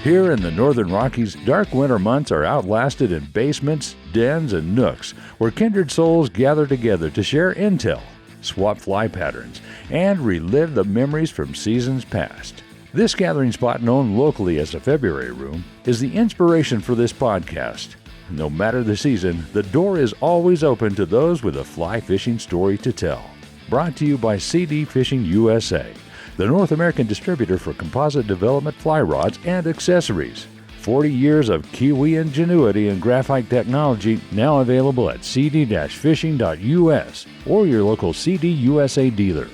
Here in the Northern Rockies, dark winter months are outlasted in basements, dens, and nooks where kindred souls gather together to share intel, swap fly patterns, and relive the memories from seasons past. This gathering spot, known locally as the February Room, is the inspiration for this podcast. No matter the season, the door is always open to those with a fly fishing story to tell. Brought to you by CD Fishing USA, the North American distributor for composite development fly rods and accessories. 40 years of Kiwi ingenuity and graphite technology, now available at cd-fishing.us or your local CD USA dealer.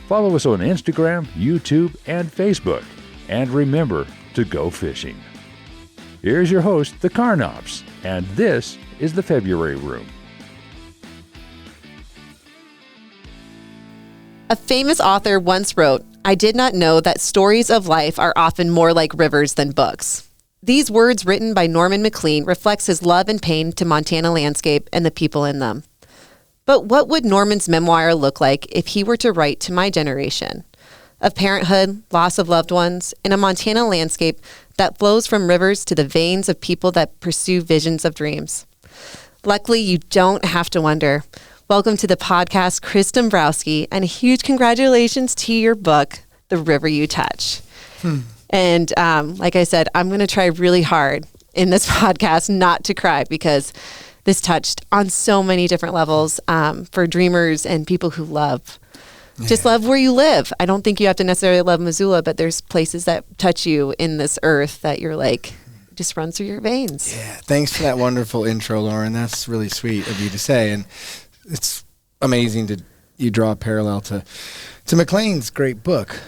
Follow us on Instagram, YouTube, and Facebook. And remember to go fishing. Here's your host, the Carnops, and this is the February Room. A famous author once wrote, "I did not know that stories of life are often more like rivers than books." These words, written by Norman Maclean, reflects his love and pain to Montana landscape and the people in them. But what would Norman's memoir look like if he were to write to my generation? Of parenthood, loss of loved ones, in a Montana landscape that flows from rivers to the veins of people that pursue visions of dreams. Luckily, you don't have to wonder. Welcome to the podcast, Chris Dombrowski, and a huge congratulations to your book, The River You Touch. And like I said, I'm going to try really hard in this podcast not to cry because this touched on so many different levels for dreamers and people who love. Just love where you live. I don't think you have to necessarily love Missoula, but there's places that touch you in this earth that you're like, just runs through your veins. Yeah, thanks for that wonderful intro, Lauren. That's really sweet of you to say. And it's amazing to you draw a parallel to Maclean's great book.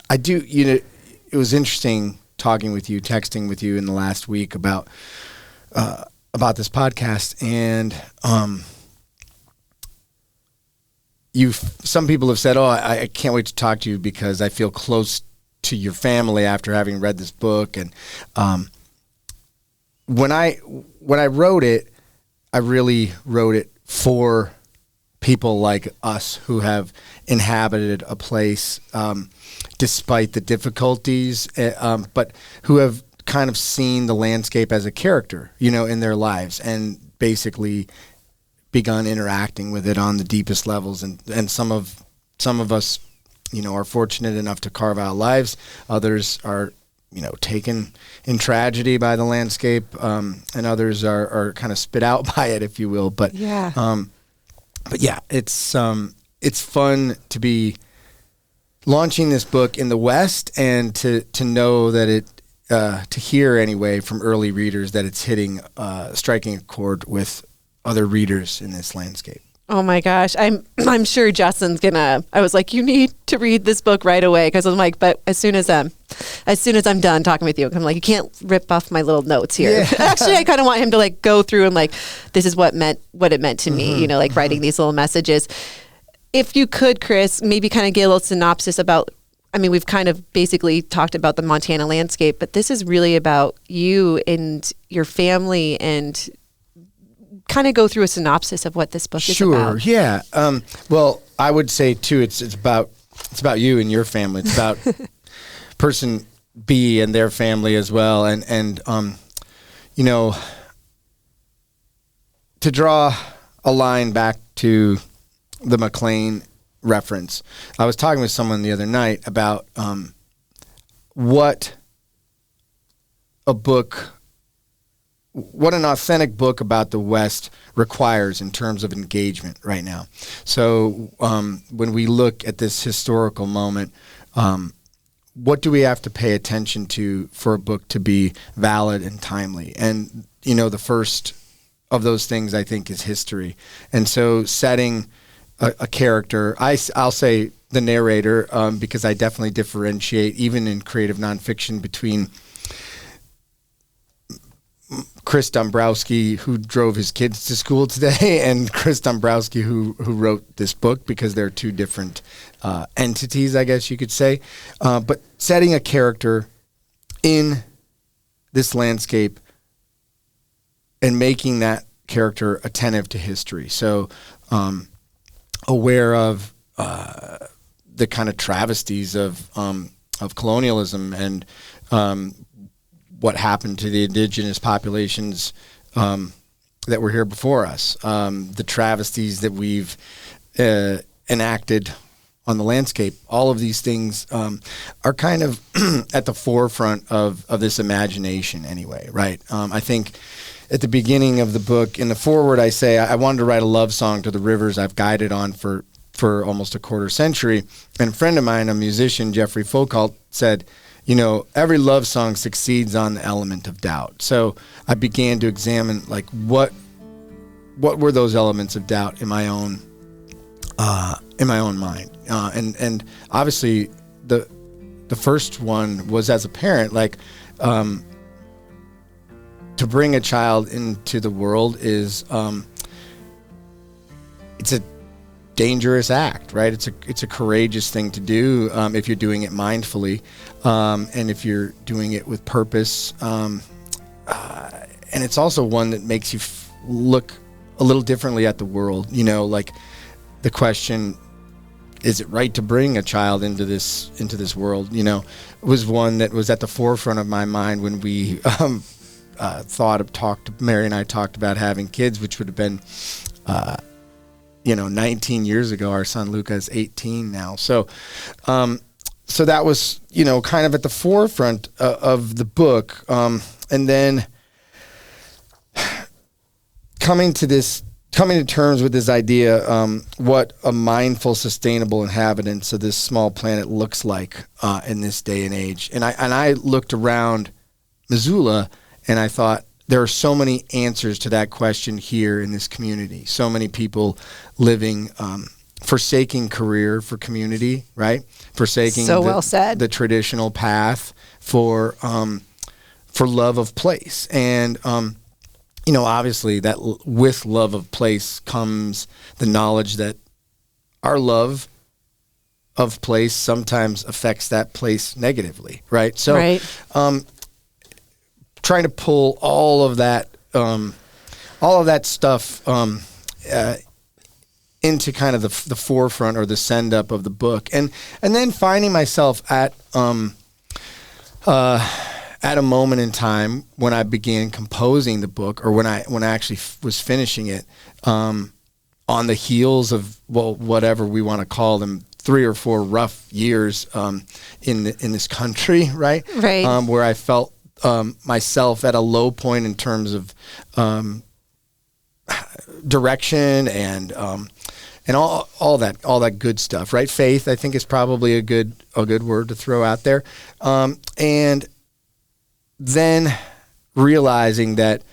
I do. It was interesting talking with you, texting with you in the last week about this podcast, and some people have said, "Oh, I can't wait to talk to you because I feel close to your family after having read this book." And when I wrote it, I really wrote it for people like us who have inhabited a place despite the difficulties, but who have kind of seen the landscape as a character, in their lives, and basically begun interacting with it on the deepest levels. And some of us, are fortunate enough to carve out lives. Others are, taken in tragedy by the landscape, and others are kind of spit out by it, if you will. But yeah, it's fun to be launching this book in the West, and to know that it, to hear anyway from early readers that it's striking a chord with other readers in this landscape. Oh my gosh. I'm sure Justin's I was like, you need to read this book right away. Cause I'm like, but as soon as I'm done talking with you, I'm like, you can't rip off my little notes here. Yeah. Actually, I kind of want him to go through and this is what it meant to me, writing these little messages. If you could, Chris, maybe kind of get a little synopsis about, we've kind of basically talked about the Montana landscape, but this is really about you and your family, and kind of go through a synopsis of what this book is about. Sure, yeah. Well, I would say too, it's about you and your family. It's about person B and their family as well, and to draw a line back to the Maclean reference. I was talking with someone the other night about what an authentic book about the West requires in terms of engagement right now. So when we look at this historical moment, what do we have to pay attention to for a book to be valid and timely? And, the first of those things, I think, is history. And so setting a character, I'll say the narrator, because I definitely differentiate, even in creative nonfiction, between Chris Dombrowski, who drove his kids to school today, and Chris Dombrowski, who wrote this book, because they're two different entities, I guess you could say. But setting a character in this landscape and making that character attentive to history. So aware of the kind of travesties of colonialism and what happened to the indigenous populations that were here before us, the travesties that we've enacted on the landscape. All of these things are kind of at the forefront of this imagination anyway, right? I think at the beginning of the book, in the foreword, I say I wanted to write a love song to the rivers I've guided on for almost a quarter century. And a friend of mine, a musician, Jeffrey Foucault, said, every love song succeeds on the element of doubt. So I began to examine, like, what were those elements of doubt in my own mind, and obviously the first one was as a parent, like, to bring a child into the world is it's a dangerous act, right? It's a courageous thing to do if you're doing it mindfully, and if you're doing it with purpose, and it's also one that makes you look a little differently at the world. Like the question, is it right to bring a child into this world? Was one that was at the forefront of my mind when we Mary and I talked about having kids, which would have been 19 years ago. Our son Luca is 18 now. So that was, kind of at the forefront of the book. And then coming to terms with this idea, what a mindful, sustainable inhabitants of this small planet looks like in this day and age. And I looked around Missoula and I thought, there are so many answers to that question here in this community. So many people living, forsaking career for community, right? Forsaking the traditional path for love of place. And, obviously that with love of place comes the knowledge that our love of place sometimes affects that place negatively, right? So, right. Trying to pull all of that stuff into kind of the forefront or the send up of the book, and then finding myself at a moment in time when I began composing the book, or when I actually was finishing it, on the heels of whatever we want to call them, 3 or 4 rough years in this country, right? Right. Where I felt myself at a low point in terms of direction and all that good stuff, right? Faith, I think, is probably a good word to throw out there, and then realizing that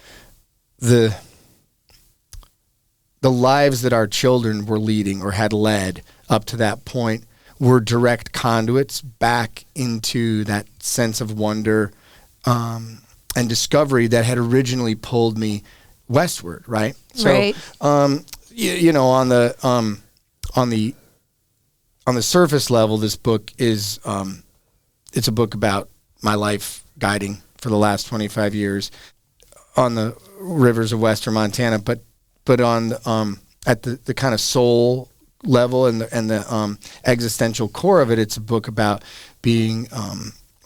the lives that our children were leading or had led up to that point were direct conduits back into that sense of wonder and discovery that had originally pulled me westward, right? So, right. On the surface level, this book is it's a book about my life guiding for the last 25 years on the rivers of Western Montana, but on at the kind of soul level and the existential core of it, it's a book about being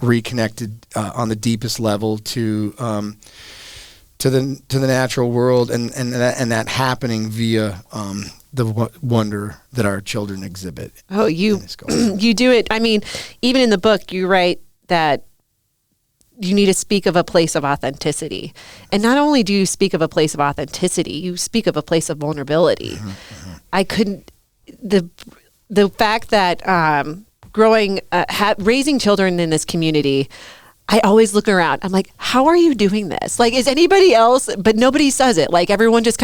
reconnected on the deepest level to the natural world, and that happening via the wonder that our children exhibit. Oh, you do it. I mean, even in the book, you write that you need to speak of a place of authenticity, and not only do you speak of a place of authenticity, you speak of a place of vulnerability. Mm-hmm, mm-hmm. I couldn't the fact that raising children in this community, I always look around. I'm like, how are you doing this? Like, is anybody else? But nobody says it. Like, everyone just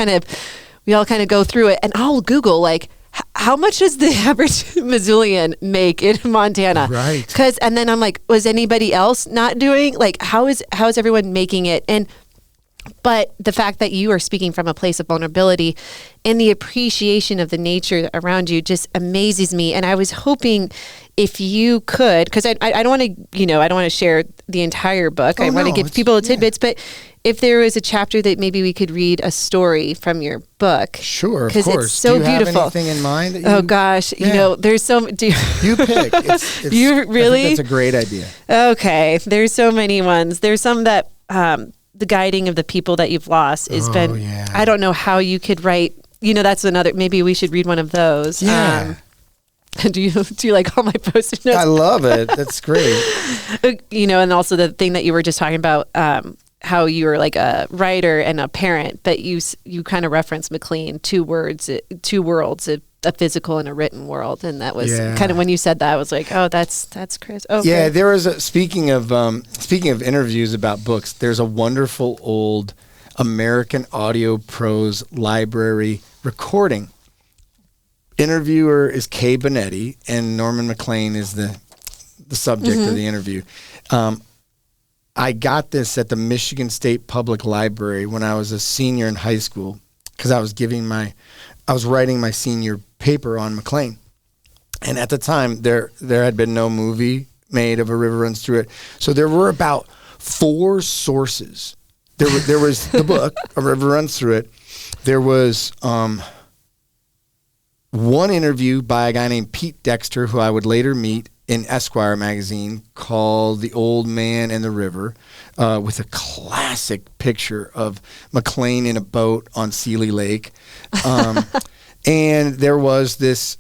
we all kind of go through it. And I'll Google, like, how much does the average Missoulian make in Montana? Right. And then I'm like, was anybody else not doing? Like, how is everyone making it? But the fact that you are speaking from a place of vulnerability and the appreciation of the nature around you just amazes me. And I was hoping if you could, because I don't want to, I don't want to share the entire book. I want to give people tidbits, but if there was a chapter that maybe we could read a story from your book. Sure, of because course. it's so do you beautiful. Have anything in mind? That Oh gosh, there's so. You pick. You really? I think that's a great idea. Okay, there's so many ones. There's some that the guiding of the people that you've lost has been. Yeah. I don't know how you could write. That's another. Maybe we should read one of those. Yeah. Do you like all my post-it notes? I love it. That's great. And also the thing that you were just talking about, how you were like a writer and a parent, but you kind of referenced McLean, two worlds, a physical and a written world, and that was kind of when you said that, I was like, oh, that's Chris. Oh, yeah. There was speaking of interviews about books. There's a wonderful old American audio prose library recording. Interviewer is Kay Bonetti, and Norman McLean is the subject of the interview. I got this at the Michigan State Public Library when I was a senior in high school because I was writing my senior paper on McLean, and at the time there had been no movie made of A River Runs Through It, so there were about 4 sources. There was the book A River Runs Through It. There was one interview by a guy named Pete Dexter, who I would later meet in Esquire magazine, called The Old Man and the River, with a classic picture of McLean in a boat on Seeley Lake. And there was this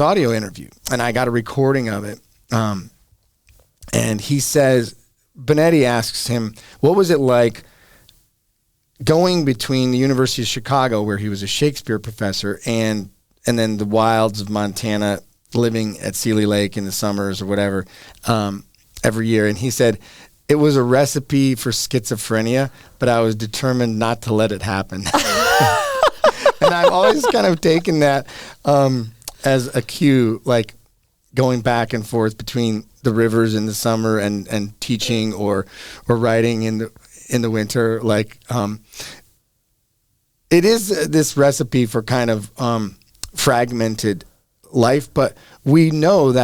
audio interview, and I got a recording of it. And he says, Bonetti asks him, what was it like going between the University of Chicago, where he was a Shakespeare professor, and then the wilds of Montana, living at Seeley Lake in the summers or whatever, every year. And he said, it was a recipe for schizophrenia, but I was determined not to let it happen. And I've always kind of taken that as a cue, like going back and forth between the rivers in the summer and teaching or writing in the winter. Like, it is this recipe for kind of fragmented life, but we know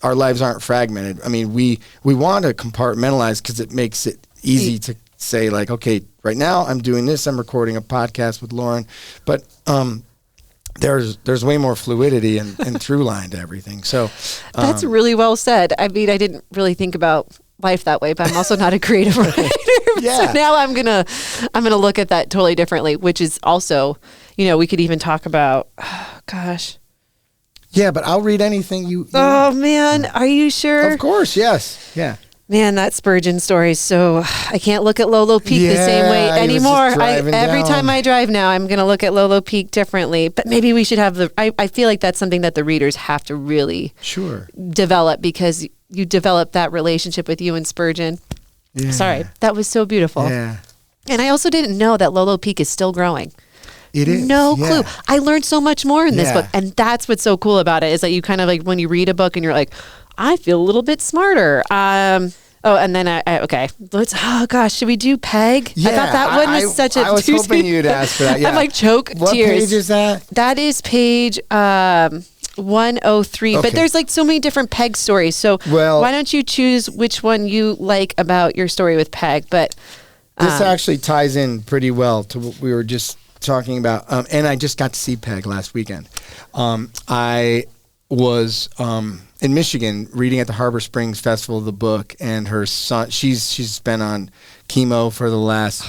our lives aren't fragmented. I mean, we want to compartmentalize because it makes it easy to say, like, okay, right now I'm doing this, I'm recording a podcast with Lauren, but there's way more fluidity and through line to everything. So that's really well said. I mean, I didn't really think about life that way, but I'm also not a creative writer. Yeah. So now I'm gonna look at that totally differently, which is also, we could even talk about, gosh. Yeah, but I'll read anything you Oh man, are you sure? Of course, yes. Yeah. Man, that Spurgeon story. So I can't look at Lolo Peak the same way anymore. Every time I drive now, I'm going to look at Lolo Peak differently. But maybe we should have I feel like that's something that the readers have to really develop, because you develop that relationship with you and Spurgeon. Yeah. Sorry, that was so beautiful. Yeah. And I also didn't know that Lolo Peak is still growing. It is. No clue. I learned so much more in this book. And that's what's so cool about it, is that you kind of like, when you read a book and you're like, I feel a little bit smarter. And then oh gosh, should we do Peg? Yeah, I thought that one was such a I was hoping you'd ask for that. Yeah. I'm like choke what tears. What page is that? That is page 103. Okay. But there's like so many different Peg stories. So why don't you choose which one you like about your story with Peg? But this actually ties in pretty well to what we were just talking about. And I just got to see Peg last weekend. I was in Michigan reading at the Harbor Springs Festival of the Book, and her son, she's been on chemo for the last,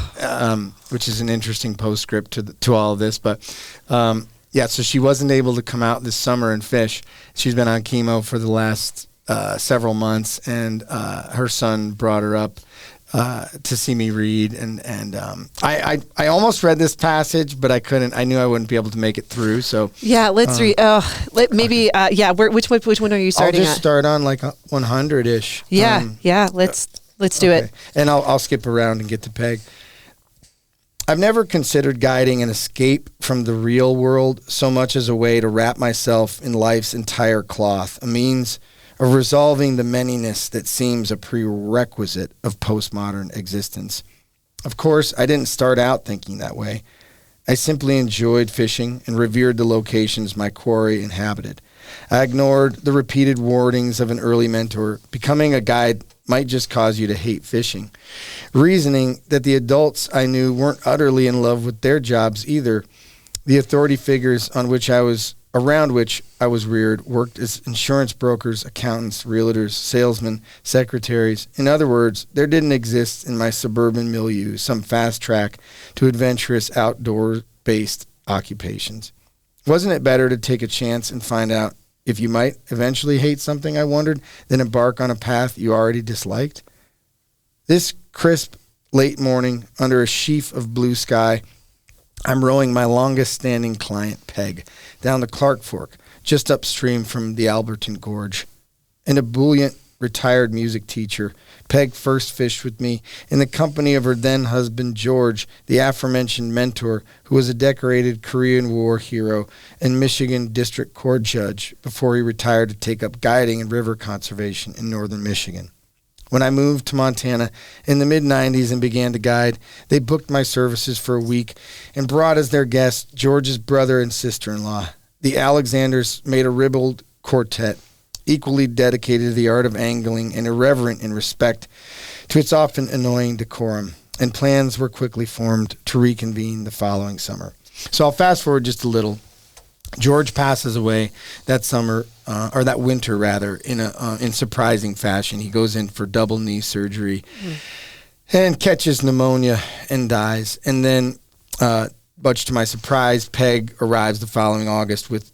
which is an interesting postscript to all of this, but so she wasn't able to come out this summer and fish. She's been on chemo for the last several months, and her son brought her up to see me read, and I almost read this passage, but I couldn't. I knew I wouldn't be able to make it through. So let's read. Which one are you starting? I'll just start on like 100-ish. Let's do it. And I'll skip around and get to Peg. I've never considered guiding an escape from the real world so much as a way to wrap myself in life's entire cloth, a means of resolving the manyness that seems a prerequisite of postmodern existence. Of course, I didn't start out thinking that way. I simply enjoyed fishing and revered the locations my quarry inhabited. I ignored the repeated warnings of an early mentor. Becoming a guide might just cause you to hate fishing. Reasoning that the adults I knew weren't utterly in love with their jobs either. The authority figures around which I was reared worked as insurance brokers, accountants, realtors, salesmen, secretaries. In other words, there didn't exist in my suburban milieu some fast track to adventurous outdoor-based occupations. Wasn't it better to take a chance and find out if you might eventually hate something, I wondered, than embark on a path you already disliked? This crisp, late morning, under a sheaf of blue sky, I'm rowing my longest-standing client, Peg, down the Clark Fork, just upstream from the Alberton Gorge. An ebullient, retired music teacher, Peg first fished with me in the company of her then-husband, George, the aforementioned mentor, who was a decorated Korean War hero and Michigan District Court judge before he retired to take up guiding and river conservation in northern Michigan. When I moved to Montana in the mid-'90s and began to guide, they booked my services for a week and brought as their guests George's brother and sister-in-law. The Alexanders made a ribald quartet, equally dedicated to the art of angling and irreverent in respect to its often annoying decorum, and plans were quickly formed to reconvene the following summer. So I'll fast forward just a little. George passes away that summer, or that winter rather, in surprising fashion. He goes in for double knee surgery and catches pneumonia and dies. And then, much to my surprise, Peg arrives the following August with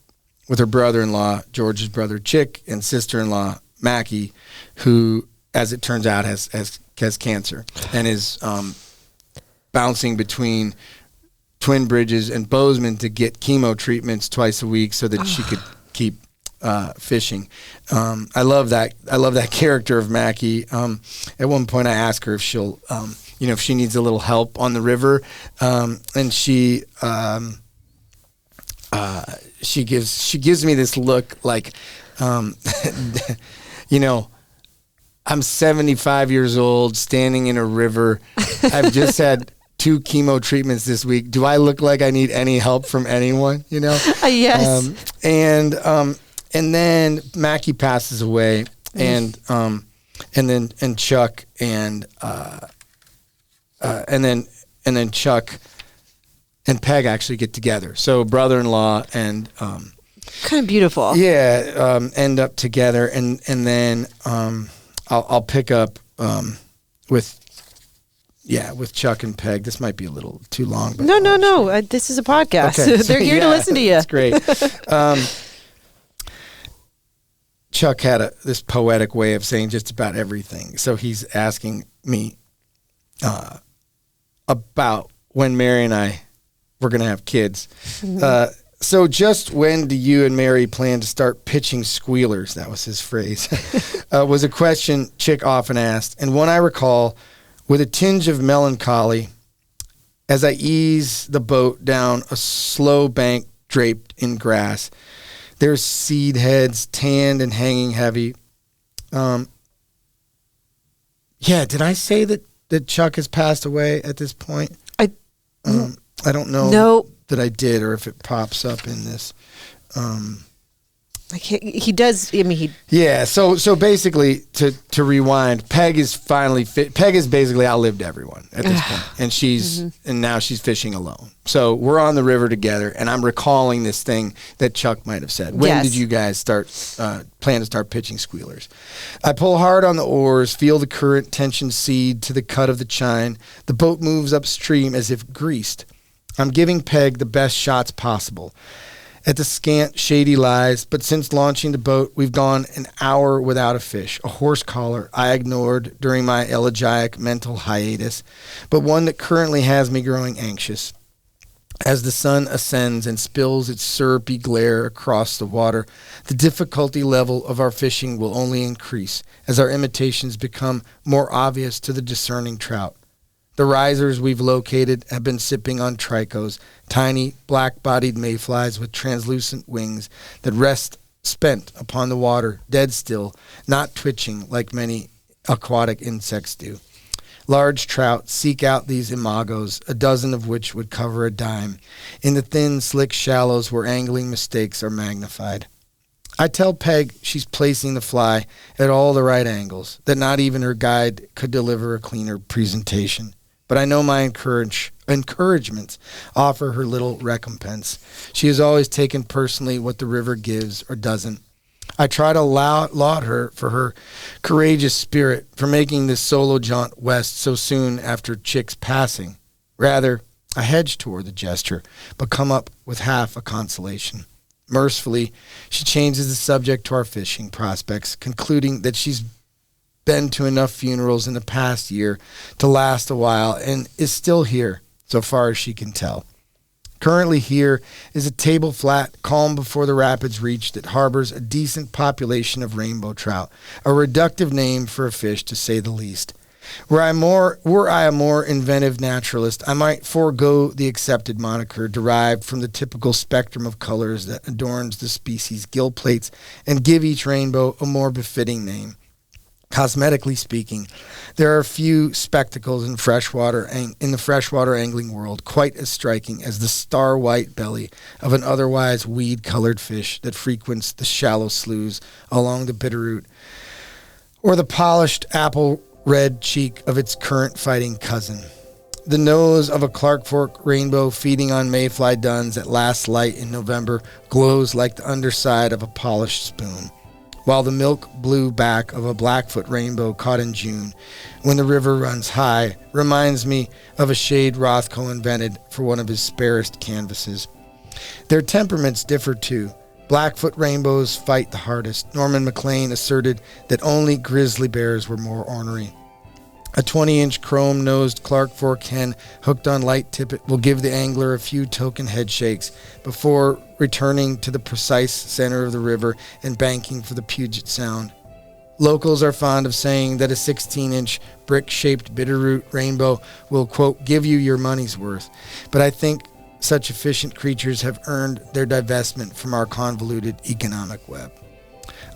her brother-in-law, George's brother Chick, and sister-in-law Mackie, who, as it turns out, has cancer and is bouncing between Twin Bridges and Bozeman to get chemo treatments twice a week so that she could keep fishing. I love that character of Mackie. At one point, I ask her if she'll, if she needs a little help on the river, and she gives me this look like, I'm 75 years old, standing in a river. I've just had 2 chemo treatments this week. Do I look like I need any help from anyone? Yes. And then Mackie passes away, and Chuck and then Chuck and Peg actually get together. So brother-in-law and kind of beautiful. Yeah, end up together, and then I'll pick up with Chuck and Peg. This might be a little too long. But No. This is a podcast. Okay. They're here to listen to you. That's great. Chuck had this poetic way of saying just about everything. So he's asking me about when Mary and I were going to have kids. So just when do you and Mary plan to start pitching squealers? That was his phrase. Was a question Chick often asked, and one I recall with a tinge of melancholy as I ease the boat down a slow bank draped in grass. There's seed heads, tanned and hanging heavy. Did I say that Chuck has passed away at this point? I don't know that I did, or if it pops up in this. He does. I mean, Yeah. So basically, to rewind, Peg is finally Peg has basically outlived everyone at this point, and and now she's fishing alone. So we're on the river together, and I'm recalling this thing that Chuck might have said. When did you guys plan to start pitching squealers? I pull hard on the oars, feel the current tension seed to the cut of the chine. The boat moves upstream as if greased. I'm giving Peg the best shots possible at the scant, shady lies, but since launching the boat, we've gone an hour without a fish, a horse collar I ignored during my elegiac mental hiatus, but one that currently has me growing anxious. As the sun ascends and spills its syrupy glare across the water, the difficulty level of our fishing will only increase as our imitations become more obvious to the discerning trout. The risers we've located have been sipping on tricos, tiny black-bodied mayflies with translucent wings that rest spent upon the water, dead still, not twitching like many aquatic insects do. Large trout seek out these imagos, a dozen of which would cover a dime, in the thin, slick shallows where angling mistakes are magnified. I tell Peg she's placing the fly at all the right angles, that not even her guide could deliver a cleaner presentation. But I know my encouragements offer her little recompense. She has always taken personally what the river gives or doesn't. I try to laud her for her courageous spirit, for making this solo jaunt west so soon after Chick's passing. Rather, I hedge toward the gesture, but come up with half a consolation. Mercifully, she changes the subject to our fishing prospects, concluding that she's been to enough funerals in the past year to last a while and is still here, so far as she can tell. Currently here is a table flat, calm before the rapids reach, that harbors a decent population of rainbow trout, a reductive name for a fish to say the least. Were I a more inventive naturalist, I might forego the accepted moniker derived from the typical spectrum of colors that adorns the species' gill plates and give each rainbow a more befitting name. Cosmetically speaking, there are few spectacles in the freshwater angling world quite as striking as the star-white belly of an otherwise weed-colored fish that frequents the shallow sloughs along the Bitterroot, or the polished apple-red cheek of its current-fighting cousin. The nose of a Clark Fork rainbow feeding on mayfly duns at last light in November glows like the underside of a polished spoon, while the milk blue back of a Blackfoot rainbow caught in June, when the river runs high, reminds me of a shade Rothko invented for one of his sparest canvases. Their temperaments differ too. Blackfoot rainbows fight the hardest. Norman McLean asserted that only grizzly bears were more ornery. A 20-inch chrome-nosed Clark Fork hen hooked on light tippet will give the angler a few token head shakes before returning to the precise center of the river and banking for the Puget Sound. Locals are fond of saying that a 16-inch brick-shaped Bitterroot rainbow will, quote, give you your money's worth, but I think such efficient creatures have earned their divestment from our convoluted economic web.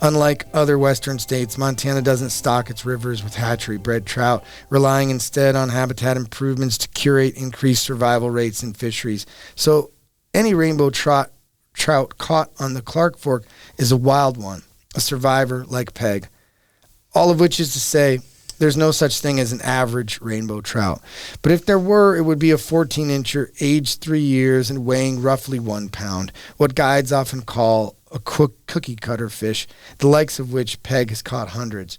Unlike other western states, Montana doesn't stock its rivers with hatchery-bred trout, relying instead on habitat improvements to curate increased survival rates in fisheries. So any rainbow trout caught on the Clark Fork is a wild one, a survivor like Peg. All of which is to say, there's no such thing as an average rainbow trout. But if there were, it would be a 14-incher, aged 3 years and weighing roughly 1 pound, what guides often call a cookie cutter fish, the likes of which Peg has caught hundreds.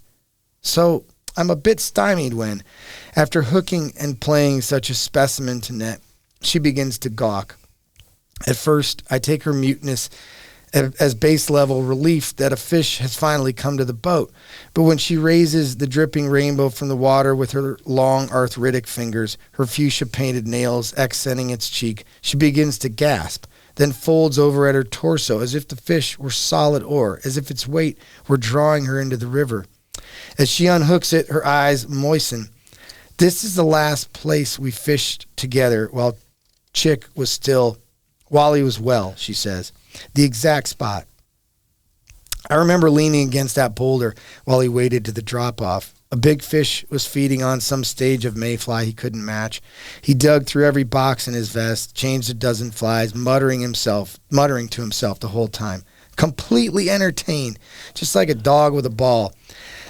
So I'm a bit stymied when, after hooking and playing such a specimen to net, she begins to gawk. At first, I take her muteness as base level relief that a fish has finally come to the boat. But when she raises the dripping rainbow from the water with her long arthritic fingers, her fuchsia painted nails accenting its cheek, she begins to gasp, then folds over at her torso as if the fish were solid ore, as if its weight were drawing her into the river. As she unhooks it, her eyes moisten. This is the last place we fished together while Chick was still, while he was well, she says. The exact spot. I remember leaning against that boulder while he waited to the drop-off. A big fish was feeding on some stage of mayfly he couldn't match. He dug through every box in his vest, changed a dozen flies, muttering to himself the whole time. Completely entertained, just like a dog with a ball.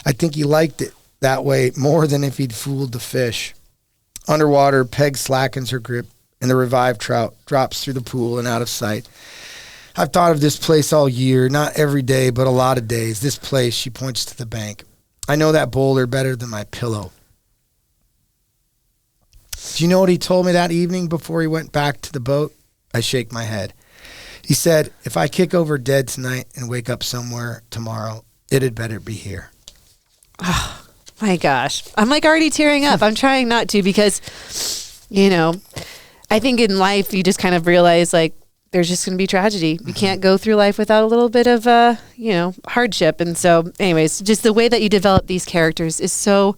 I think he liked it that way more than if he'd fooled the fish. Underwater, Peg slackens her grip, and the revived trout drops through the pool and out of sight. I've thought of this place all year, not every day, but a lot of days. This place, she points to the bank. I know that boulder better than my pillow. Do you know what he told me that evening before he went back to the boat? I shake my head. He said, if I kick over dead tonight and wake up somewhere tomorrow, it had better be here. Oh, my gosh. I'm like already tearing up. I'm trying not to because, you know, I think in life you just kind of realize like, there's just going to be tragedy. You can't go through life without a little bit of, hardship. And so anyways, just the way that you develop these characters is so,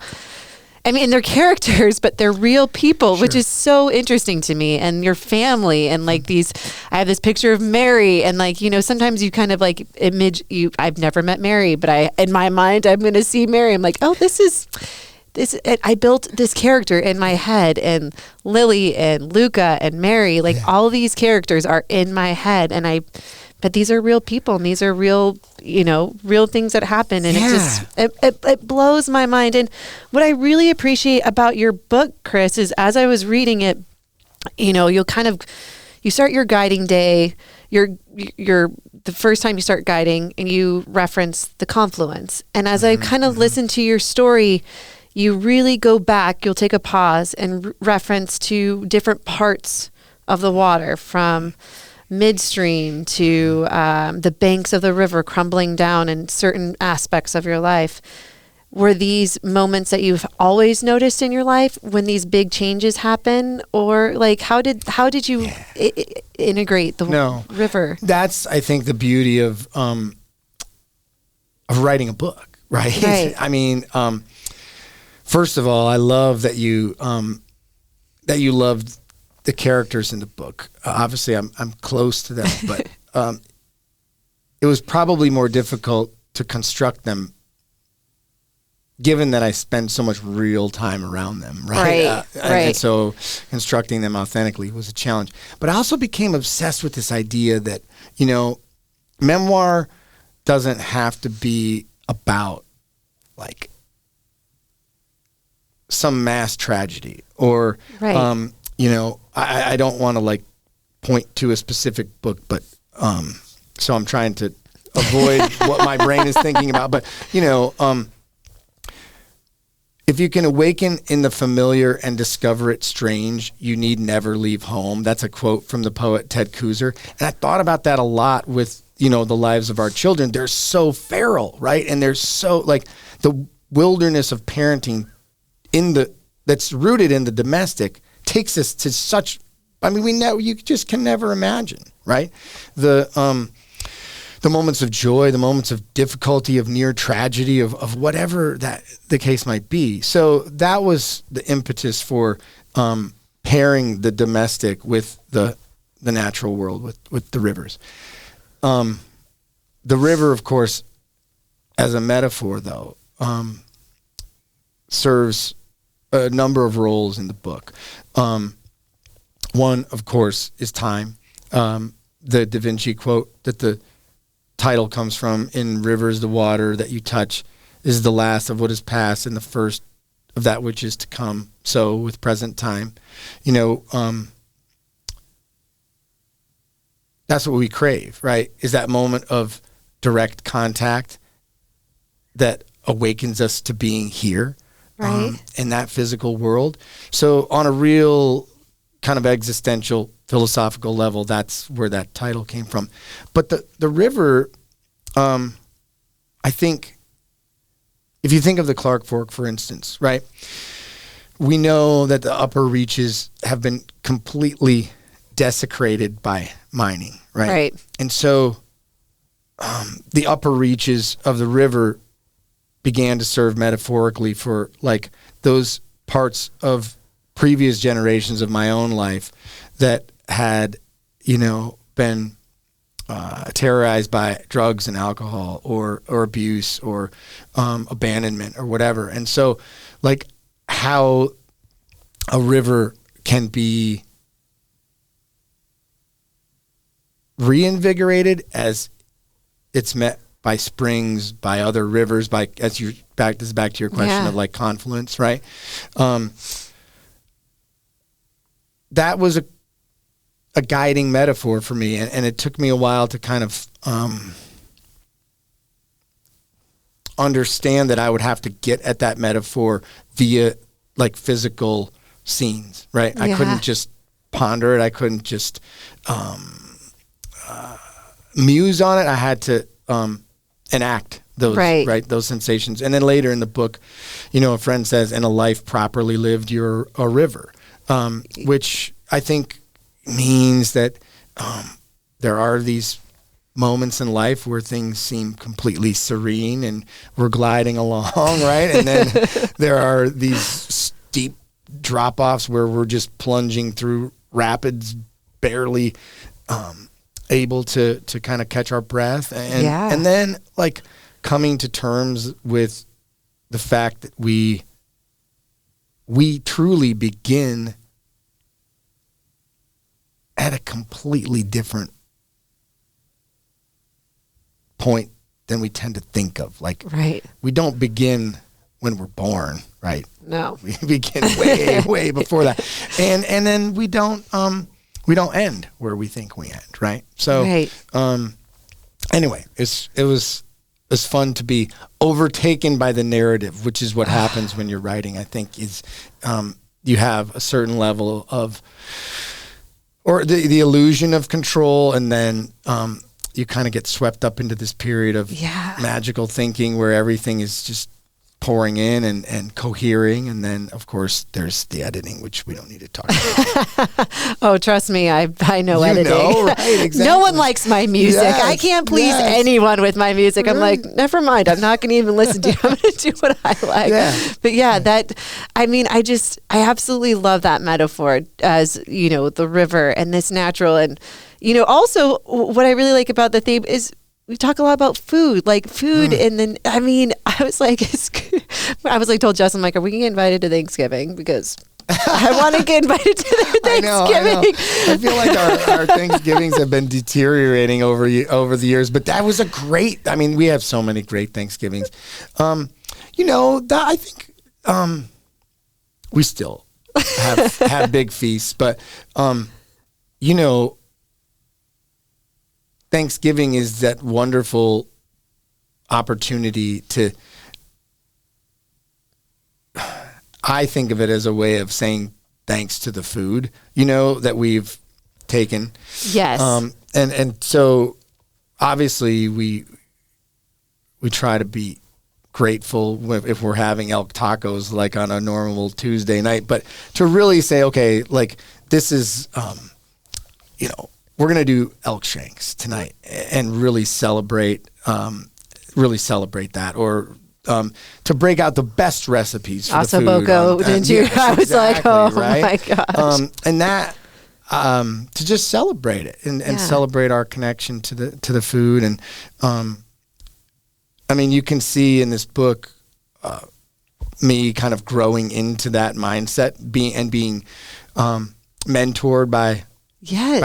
I mean, they're characters, but they're real people, which is so interesting to me, and your family and like these, I have this picture of Mary and like, you know, sometimes you kind of like I've never met Mary, but in my mind, I'm going to see Mary. I'm like, oh, I built this character in my head, and Lily and Luca and Mary, like all these characters are in my head, and I've but these are real people, and these are real, real things that happen. And it blows my mind. And what I really appreciate about your book, Chris, is as I was reading it, you start your guiding day, you're the first time you start guiding, and you reference the confluence. And as I kind of listen to your story, you really go back, you'll take a pause and reference to different parts of the water, from midstream to the banks of the river crumbling down in certain aspects of your life. Were these moments that you've always noticed in your life when these big changes happen, or like how did you integrate the river? That's, I think, the beauty of writing a book, right? I mean, first of all, I love that you loved the characters in the book. Obviously, I'm close to them, but it was probably more difficult to construct them, given that I spend so much real time around them, right? And so constructing them authentically was a challenge. But I also became obsessed with this idea that, memoir doesn't have to be about like some mass tragedy or, I don't want to like point to a specific book, but so I'm trying to avoid what my brain is thinking about. But, if you can awaken in the familiar and discover it strange, you need never leave home. That's a quote from the poet Ted Kooser. And I thought about that a lot with, the lives of our children. They're so feral, right? And they're so like the wilderness of parenting that's rooted in the domestic takes us to such, you just can never imagine, right? The moments of joy, the moments of difficulty, of near tragedy, of whatever that the case might be. So that was the impetus for pairing the domestic with the natural world, with the rivers. The river, of course, as a metaphor, though, serves a number of roles in the book. One, of course, is time. The Da Vinci quote that the title comes from, "In rivers the water that you touch is the last of what is past and the first of that which is to come. So with present time." That's what we crave, right? Is that moment of direct contact that awakens us to being here, in that physical world. So on a real kind of existential philosophical level, that's where that title came from. But the river, I think, if you think of the Clark Fork, for instance, right? We know that the upper reaches have been completely desecrated by mining, right? And so the upper reaches of the river began to serve metaphorically for like those parts of previous generations of my own life that had, been terrorized by drugs and alcohol or abuse or abandonment or whatever. And so like how a river can be reinvigorated as it's met by springs, by other rivers, this is back to your question of like confluence, right? That was a guiding metaphor for me, and it took me a while to kind of understand that I would have to get at that metaphor via like physical scenes, right? I couldn't just ponder it. I couldn't just muse on it. I had to enact those, right? Those sensations. And then later in the book, a friend says, "In a life properly lived, you're a river," which I think means that there are these moments in life where things seem completely serene and we're gliding along, right? And then there are these steep drop-offs where we're just plunging through rapids, barely able to kind of catch our breath. And then like coming to terms with the fact that we truly begin at a completely different point than we tend to think of. Like, Right. we don't begin when we're born, right? No. We begin way before that, and then we don't end where we think we end, right? So, Right. Anyway, it was fun to be overtaken by the narrative, which is what happens when you're writing. I think is you have a certain level of, or the illusion of control, and then you kind of get swept up into this period of magical thinking where everything is just pouring in and cohering, and then of course there's the editing, which we don't need to talk about. Oh, trust me, I know You editing. know, right, exactly. No one likes my music. Yes, I can't please yes. anyone with my music. I'm Right. like, never mind. I'm not going to even listen to you. I'm going to do what I like. Yeah. But I absolutely love that metaphor as, the river and this natural. And, also what I really like about the theme is we talk a lot about food, and then, I was like, told Justin, are we going to get invited to Thanksgiving? Because I want to get invited to their Thanksgiving. I feel like our Thanksgivings have been deteriorating over the years, but that was a great, we have so many great Thanksgivings. I think we still have big feasts, but, Thanksgiving is that wonderful opportunity to, I think of it as a way of saying thanks to the food, that we've taken. Yes. And so obviously we try to be grateful if we're having elk tacos like on a normal Tuesday night, but to really say, okay, like this is, we're going to do elk shanks tonight and really celebrate that, or to break out the best recipes for the food. Ossobuco, didn't you? Yes, I was exactly, like, right? my gosh. And that, to just celebrate it and celebrate our connection to the food. And, you can see in this book, me kind of growing into that mindset, being mentored by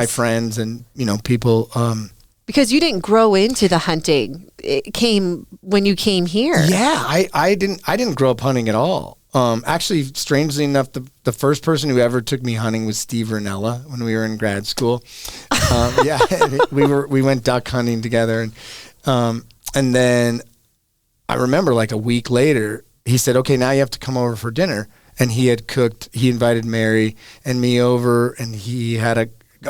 friends and, people. Because you didn't grow into the hunting. It came when you came here. Yeah, I didn't grow up hunting at all. Actually, strangely enough, the first person who ever took me hunting was Steve Ranella when we were in grad school. We went duck hunting together, and then I remember like a week later, he said, "Okay, now you have to come over for dinner." And he had cooked. He invited Mary and me over, and he had a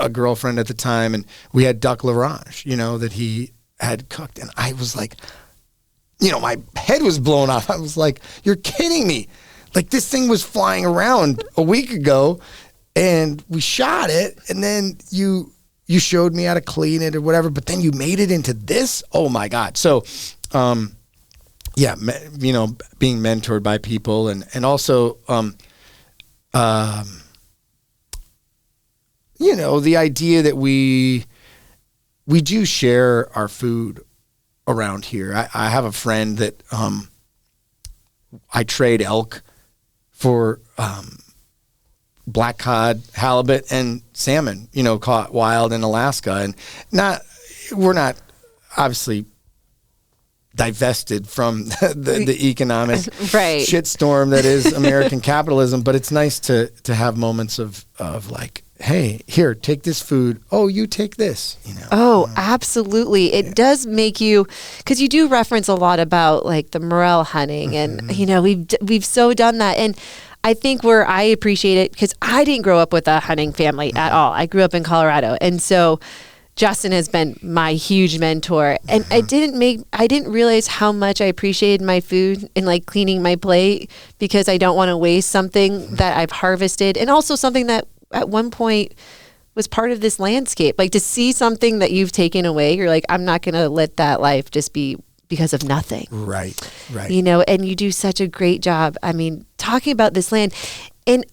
girlfriend at the time, and we had duck l'orange, that he had cooked. And I was like, my head was blown off. I was like, you're kidding me. Like, this thing was flying around a week ago, and we shot it, and then you showed me how to clean it or whatever, but then you made it into this? Oh, my God. So, being mentored by people, and also, the idea that we do share our food around here. I have a friend that I trade elk for black cod, halibut, and salmon, caught wild in Alaska. And we're not obviously divested from the economic shitstorm that is American capitalism, but it's nice to have moments of like, hey, here, take this food. Oh, you take this. Oh, absolutely. It does make you, because you do reference a lot about like the morel hunting, and we've so done that. And I think where I appreciate it, because I didn't grow up with a hunting family at all. I grew up in Colorado, and so Justin has been my huge mentor, and I didn't realize how much I appreciated my food and like cleaning my plate, because I don't want to waste something that I've harvested, and also something that at one point was part of this landscape. Like, to see something that you've taken away, you're like, I'm not going to let that life just be because of nothing. Right. And you do such a great job. Talking about this land, and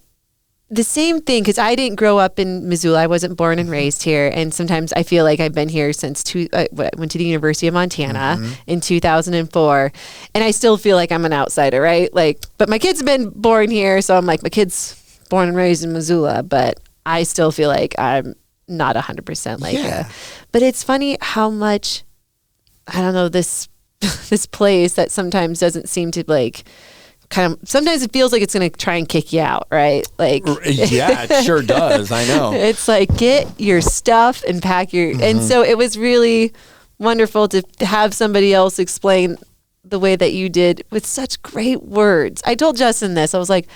the same thing, because I didn't grow up in Missoula. I wasn't born and raised here. And sometimes I feel like I've been here since I went to the University of Montana in 2004. And I still feel like I'm an outsider, right? Like, but my kids have been born here. So I'm like, my kids born and raised in Missoula, but I still feel like I'm not 100% like but it's funny how much I don't know, this place that sometimes doesn't seem to like sometimes it feels like it's going to try and kick you out, right? Like, yeah, it sure does. I know. It's like, get your stuff and pack your, and so it was really wonderful to have somebody else explain the way that you did with such great words. I told Justin this, I was like,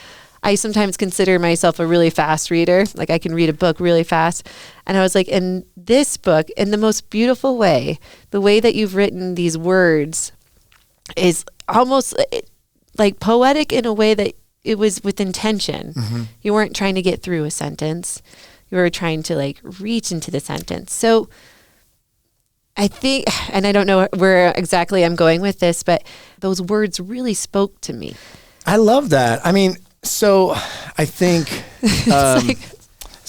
I sometimes consider myself a really fast reader. Like I can read a book really fast. And I was like, in this book, in the most beautiful way, the way that you've written these words is almost like poetic in a way that it was with intention. You weren't trying to get through a sentence. You were trying to like reach into the sentence. So I think, and I don't know where exactly I'm going with this, but those words really spoke to me. I love that. I mean, so I think, I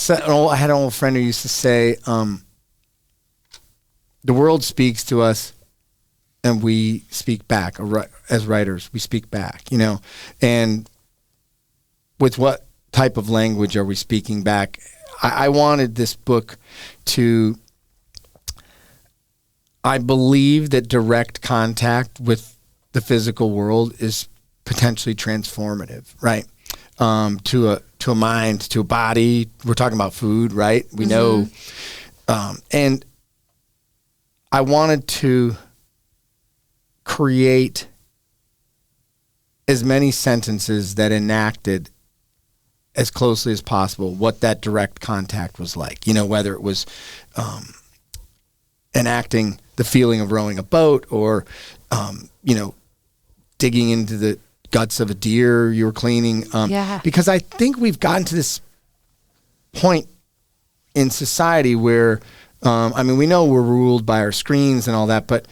had an old friend who used to say, the world speaks to us and we speak back. As writers, we speak back, you know, and with what type of language are we speaking back? I wanted this book to, I believe that direct contact with the physical world is potentially transformative, right? To a mind, to a body. We're talking about food, right? We know, and I wanted to create as many sentences that enacted as closely as possible what that direct contact was like. You know, whether it was enacting the feeling of rowing a boat or, you know, digging into the guts of a deer you were cleaning. Because I think we've gotten to this point in society where, I mean, we know we're ruled by our screens and all that, but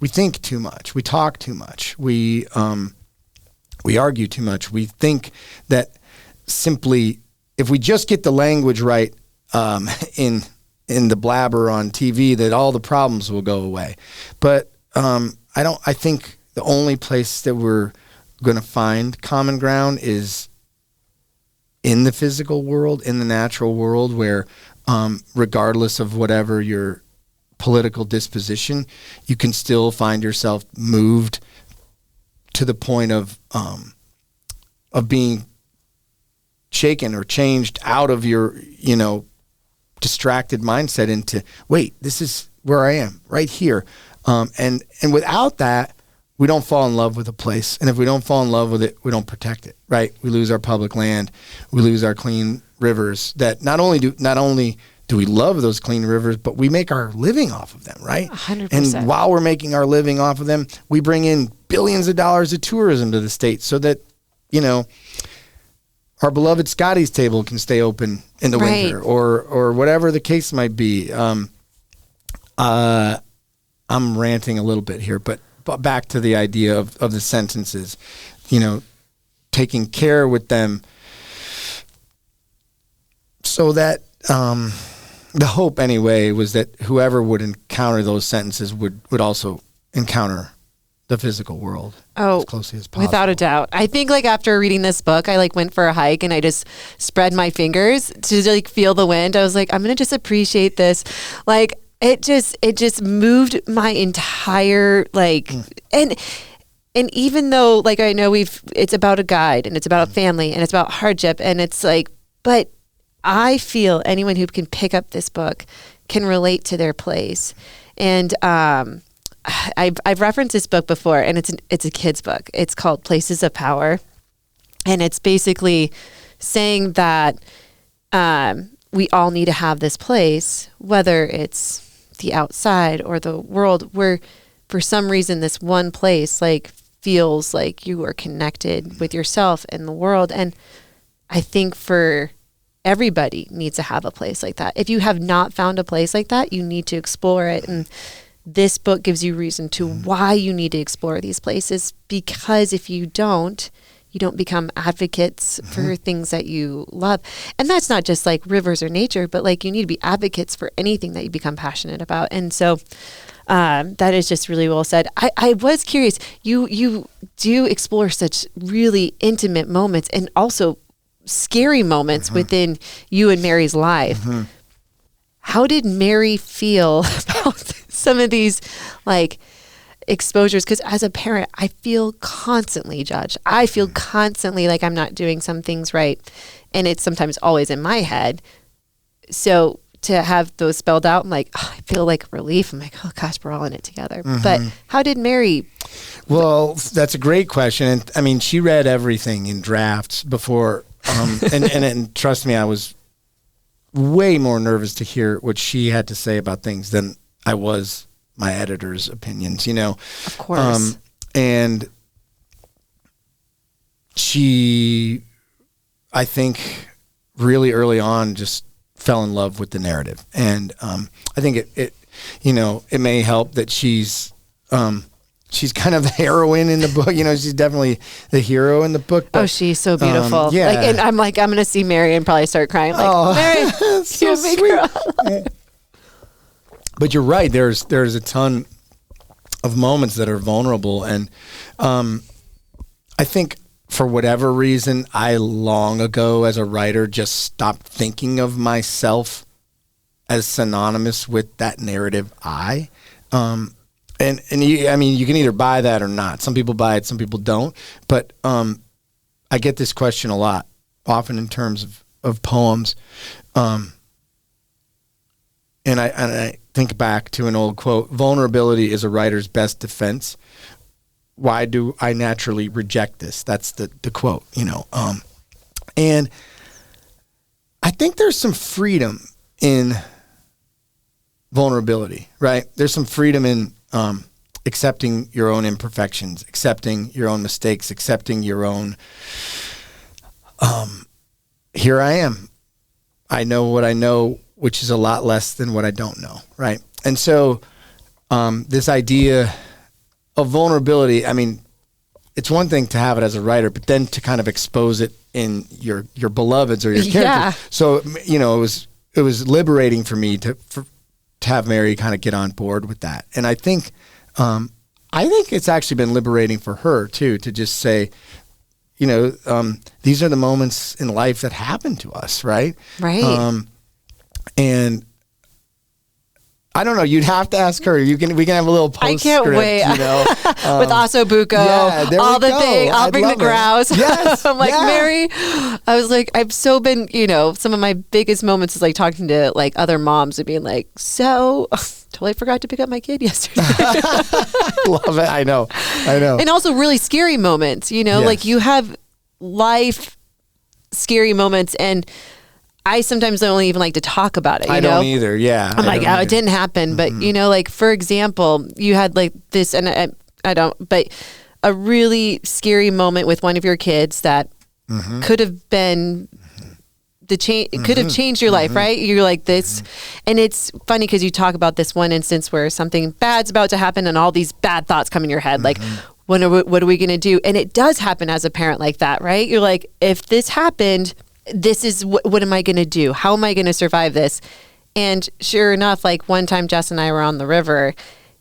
we think too much. We talk too much. We argue too much. We think that simply, if we just get the language right in the blabber on TV, that all the problems will go away. But I think the only place that we're going to find common ground is in the physical world, in the natural world, where regardless of whatever your political disposition, you can still find yourself moved to the point of being shaken or changed out of your, you know, distracted mindset into, wait, this is where I am right here. And without that, we don't fall in love with a place. And if we don't fall in love with it, we don't protect it, right? We lose our public land. We lose our clean rivers that not only do we love those clean rivers, but we make our living off of them, right? 100%. And while we're making our living off of them, we bring in billions of dollars of tourism to the state so that, you know, our beloved Scotty's table can stay open in the winter or whatever the case might be. I'm ranting a little bit here, but back to the idea of the sentences, you know, taking care with them so that the hope anyway was that whoever would encounter those sentences would also encounter the physical world as closely as possible. Without a doubt. I think like after reading this book, I like went for a hike and I just spread my fingers to like feel the wind. I was like, I'm going to just appreciate this. Like it just moved my entire like, and even though like I know it's about a guide and it's about a family and it's about hardship and it's like, but I feel anyone who can pick up this book can relate to their place. And I've referenced this book before, and it's a kid's book. It's called Places of Power, and it's basically saying that we all need to have this place, whether it's the outside or the world, where for some reason this one place like feels like you are connected with yourself and the world. And I think for everybody needs to have a place like that. If you have not found a place like that, you need to explore it. And this book gives you reason to why you need to explore these places, because if you don't become advocates for things that you love. And that's not just like rivers or nature, but like you need to be advocates for anything that you become passionate about. And so that is just really well said. I was curious, you do explore such really intimate moments and also scary moments within you and Mary's life. How did Mary feel about this? some of these like exposures, because as a parent, I feel constantly judged. I feel constantly like I'm not doing some things right. And it's sometimes always in my head. So to have those spelled out, I'm like, I feel like relief. I'm like, oh gosh, we're all in it together. But how did Mary? Well, that's a great question. And I mean, she read everything in drafts before. And trust me, I was way more nervous to hear what she had to say about things than I was my editor's opinions, Of course. And she, I think, really early on just fell in love with the narrative. And I think it may help that she's kind of the heroine in the book. She's definitely the hero in the book. But, she's so beautiful. yeah. And I'm like, I'm going to see Mary and probably start crying. Like, Mary, so you make her sweet. But you're right. There's a ton of moments that are vulnerable. And I think for whatever reason, I long ago as a writer just stopped thinking of myself as synonymous with that narrative I. And you, I mean, you can either buy that or not. Some people buy it, some people don't. But I get this question a lot, often in terms of poems. And I think back to an old quote: vulnerability is a writer's best defense. Why do I naturally reject this? That's the quote, and I think there's some freedom in vulnerability, right? There's some freedom in accepting your own imperfections, accepting your own mistakes, accepting your own, here I am. I know what I know, which is a lot less than what I don't know, right? And so this idea of vulnerability, I mean, it's one thing to have it as a writer, but then to kind of expose it in your beloveds or your characters. Yeah. So, it was liberating for me to have Mary kind of get on board with that. And I think it's actually been liberating for her too, to just say, these are the moments in life that happen to us, right? Right. And I don't know. You'd have to ask her. We can have a little postscript. I can't wait. With Ossobuco, all the thing. I'll bring the grouse. Yes. I'm like, Mary, I was like, I've so been, some of my biggest moments is like talking to like other moms and being like, totally forgot to pick up my kid yesterday. Love it. I know. And also really scary moments, Yes. like you have life scary moments, and I sometimes don't even like to talk about it. I don't either. Yeah. I'm like, it didn't happen. But, like, for example, you had like this, and I don't, but a really scary moment with one of your kids that could have been could have changed your life, right? You're like this. And it's funny because you talk about this one instance where something bad's about to happen and all these bad thoughts come in your head. Like, what are we going to do? And it does happen as a parent like that, right? You're like, if this happened, this is what am I going to do? How am I going to survive this? And sure enough, like one time Jess and I were on the river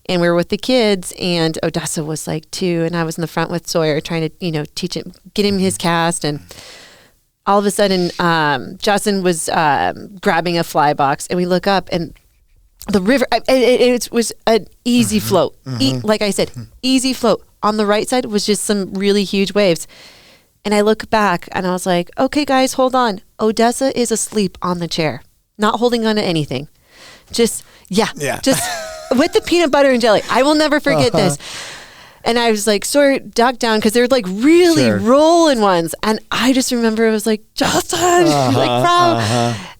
and we were with the kids, and Odessa was like 2 and I was in the front with Sawyer trying to, teach him, get him his cast. And all of a sudden, Justin was grabbing a fly box, and we look up and the river, it was an easy float. Like I said, easy float. On the right side was just some really huge waves. And I look back and I was like, okay, guys, hold on. Odessa is asleep on the chair, not holding on to anything. Just with the peanut butter and jelly. I will never forget this. And I was like, sort of ducked down because they're like really rolling ones. And I just remember it was like, Justin,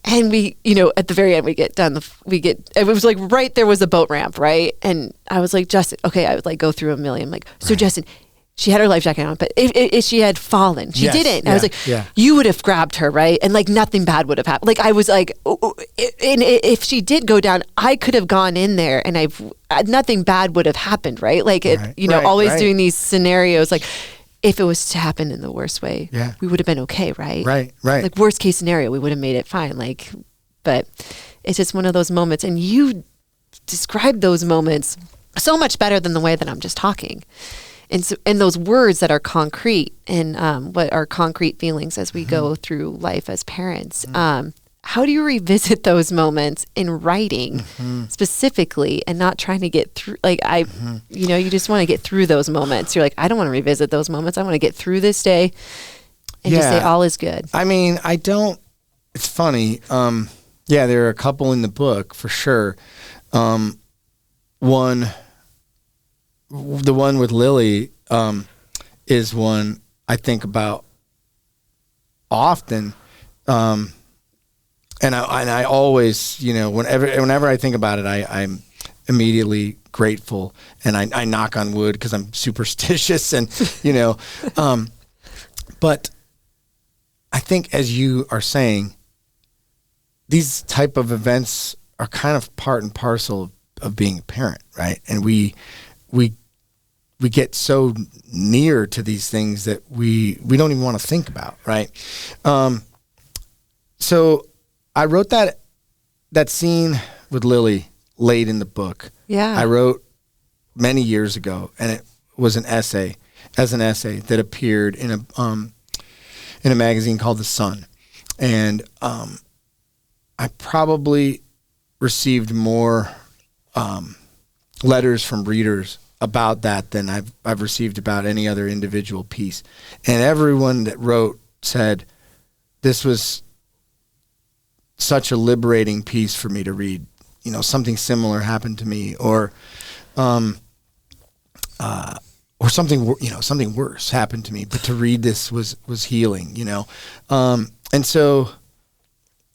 and we, at the very end, we get done. It was like right there was a boat ramp, right? And I was like, Justin, okay, I would like go through a million. Like, so Justin, she had her life jacket on, but if she had fallen, she didn't. And I was like, you would have grabbed her, right? And like nothing bad would have happened. Like I was like, and if she did go down, I could have gone in there and nothing bad would have happened, right? Like, always doing these scenarios, like if it was to happen in the worst way, we would have been okay, right? Right. Like worst case scenario, we would have made it fine. Like, but it's just one of those moments. And you describe those moments so much better than the way that I'm just talking. And those words that are concrete and what are concrete feelings as we go through life as parents. how do you revisit those moments in writing specifically and not trying to get through, like you just want to get through those moments. You're like, I don't want to revisit those moments. I want to get through this day and just say all is good. I mean, it's funny. There are a couple in the book for sure. The one with Lily is one I think about often. And I always, whenever I think about it, I'm immediately grateful, and I knock on wood because I'm superstitious, and but I think, as you are saying, these type of events are kind of part and parcel of being a parent, right? And we get so near to these things that we don't even want to think about, right? So I wrote that scene with Lily late in the book. Yeah. I wrote many years ago, and it was an essay that appeared in a magazine called The Sun. And I probably received more letters from readers about that than I've received about any other individual piece. And everyone that wrote said, this was such a liberating piece for me to read. Something similar happened to me, or something worse happened to me, but to read this was healing, and so,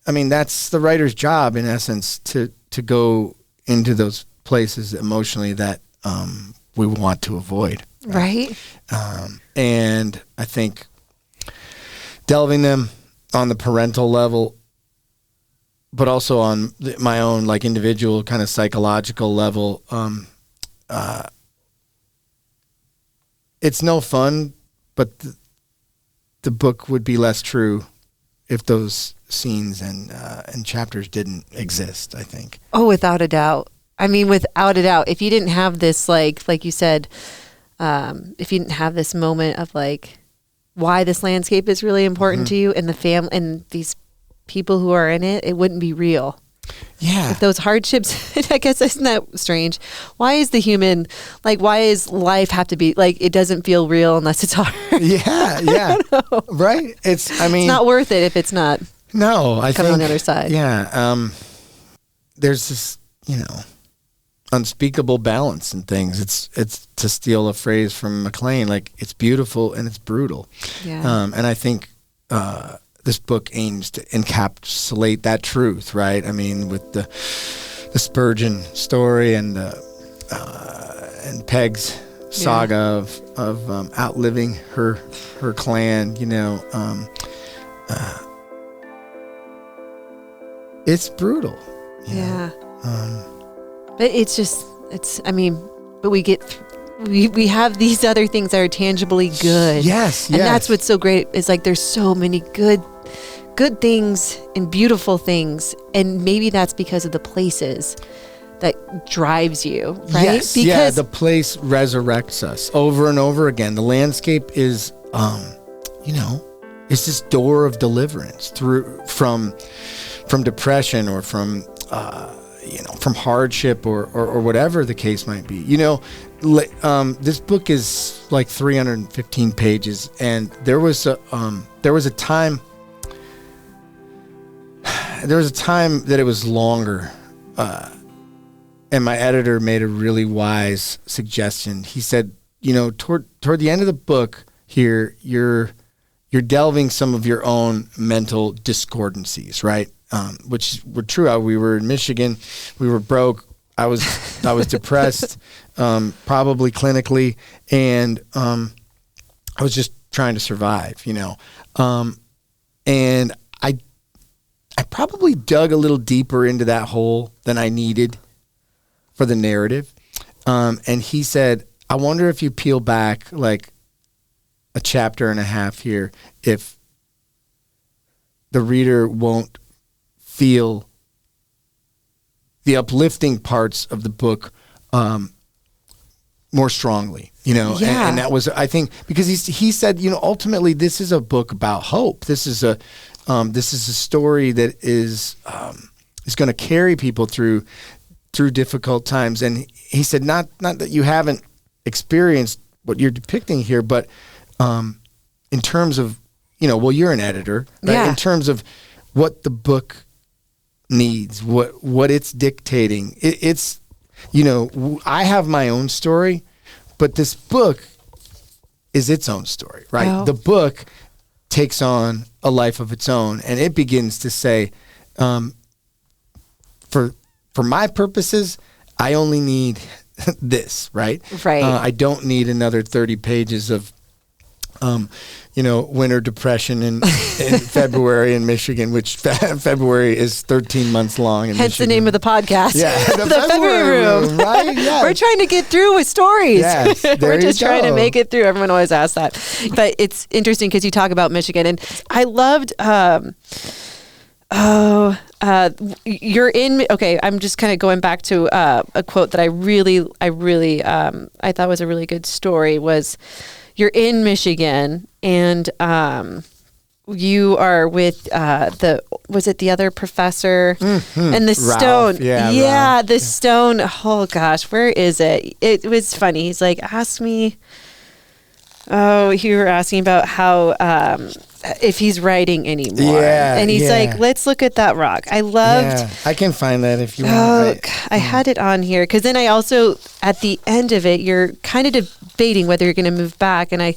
I mean, that's the writer's job, in essence, to go into those places emotionally that we want to avoid. Right. And I think delving them on the parental level, but also on my own, like, individual kind of psychological level, it's no fun, but the book would be less true if those scenes and chapters didn't exist, I think. Oh, without a doubt. I mean, without a doubt, if you didn't have this, like you said, if you didn't have this moment of like why this landscape is really important to you and the family and these people who are in it, it wouldn't be real. Yeah. If those hardships, I guess, isn't that strange? Why is the human, why is life have to be, it doesn't feel real unless it's hard? Yeah. Right? It's not worth it if it's not. No, I think. On the other side. Yeah. There's this, unspeakable balance in things. It's to steal a phrase from McLean, it's beautiful and it's brutal. Yeah. And I think, this book aims to encapsulate that truth, right? I mean, with the Spurgeon story and Peg's saga of outliving her clan, it's brutal. Yeah. But but we get we have these other things that are tangibly good. Yes. And that's what's so great is there's so many good things and beautiful things, and maybe that's because of the places that drives you, right? Yes, because the place resurrects us over and over again. The landscape is, it's this door of deliverance from depression or from hardship or whatever the case might be. This book is 315 pages, and there was a time that it was longer, and my editor made a really wise suggestion. He said, toward the end of the book here, you're delving some of your own mental discordancies, right? Which were true. We were in Michigan, we were broke. I was depressed, probably clinically, and I was just trying to survive, and I probably dug a little deeper into that hole than I needed for the narrative. And he said, I wonder if you peel back a chapter and a half here, if the reader won't feel the uplifting parts of the book more strongly, and that was, I think, because he said, ultimately this is a book about hope. This is This is a story that is going to carry people through difficult times. And he said, not that you haven't experienced what you're depicting here, but in terms of, you're an editor, right? Yeah. In terms of what the book needs, what it's dictating. It's, I have my own story, but this book is its own story, right? Oh. The book takes on a life of its own, and it begins to say, for my purposes, I only need this, right? Right. I don't need another 30 pages of, winter depression in February in Michigan, which February is 13 months long. In Hence Michigan. the name of the podcast. Yeah, the February Room. Right? Yeah. We're trying to get through with stories. Yes, there We're you just trying to go. make it through. Everyone always asks that. But it's interesting because you talk about Michigan, and I loved. You're in. Okay, I'm just kind of going back to a quote that I really, I thought was a really good story. Was you're in Michigan and you are with the other professor and the Ralph. stone. Yeah, Ralph. The stone. Oh gosh, where is it? It was funny. He's like, ask me. Oh, you were asking about how if he's writing anymore. Yeah, and he's like, let's look at that rock. I loved. Yeah, I can find that if you want. Oh, I had it on here because then I also at the end of it, you're kind of debating whether you're going to move back, and I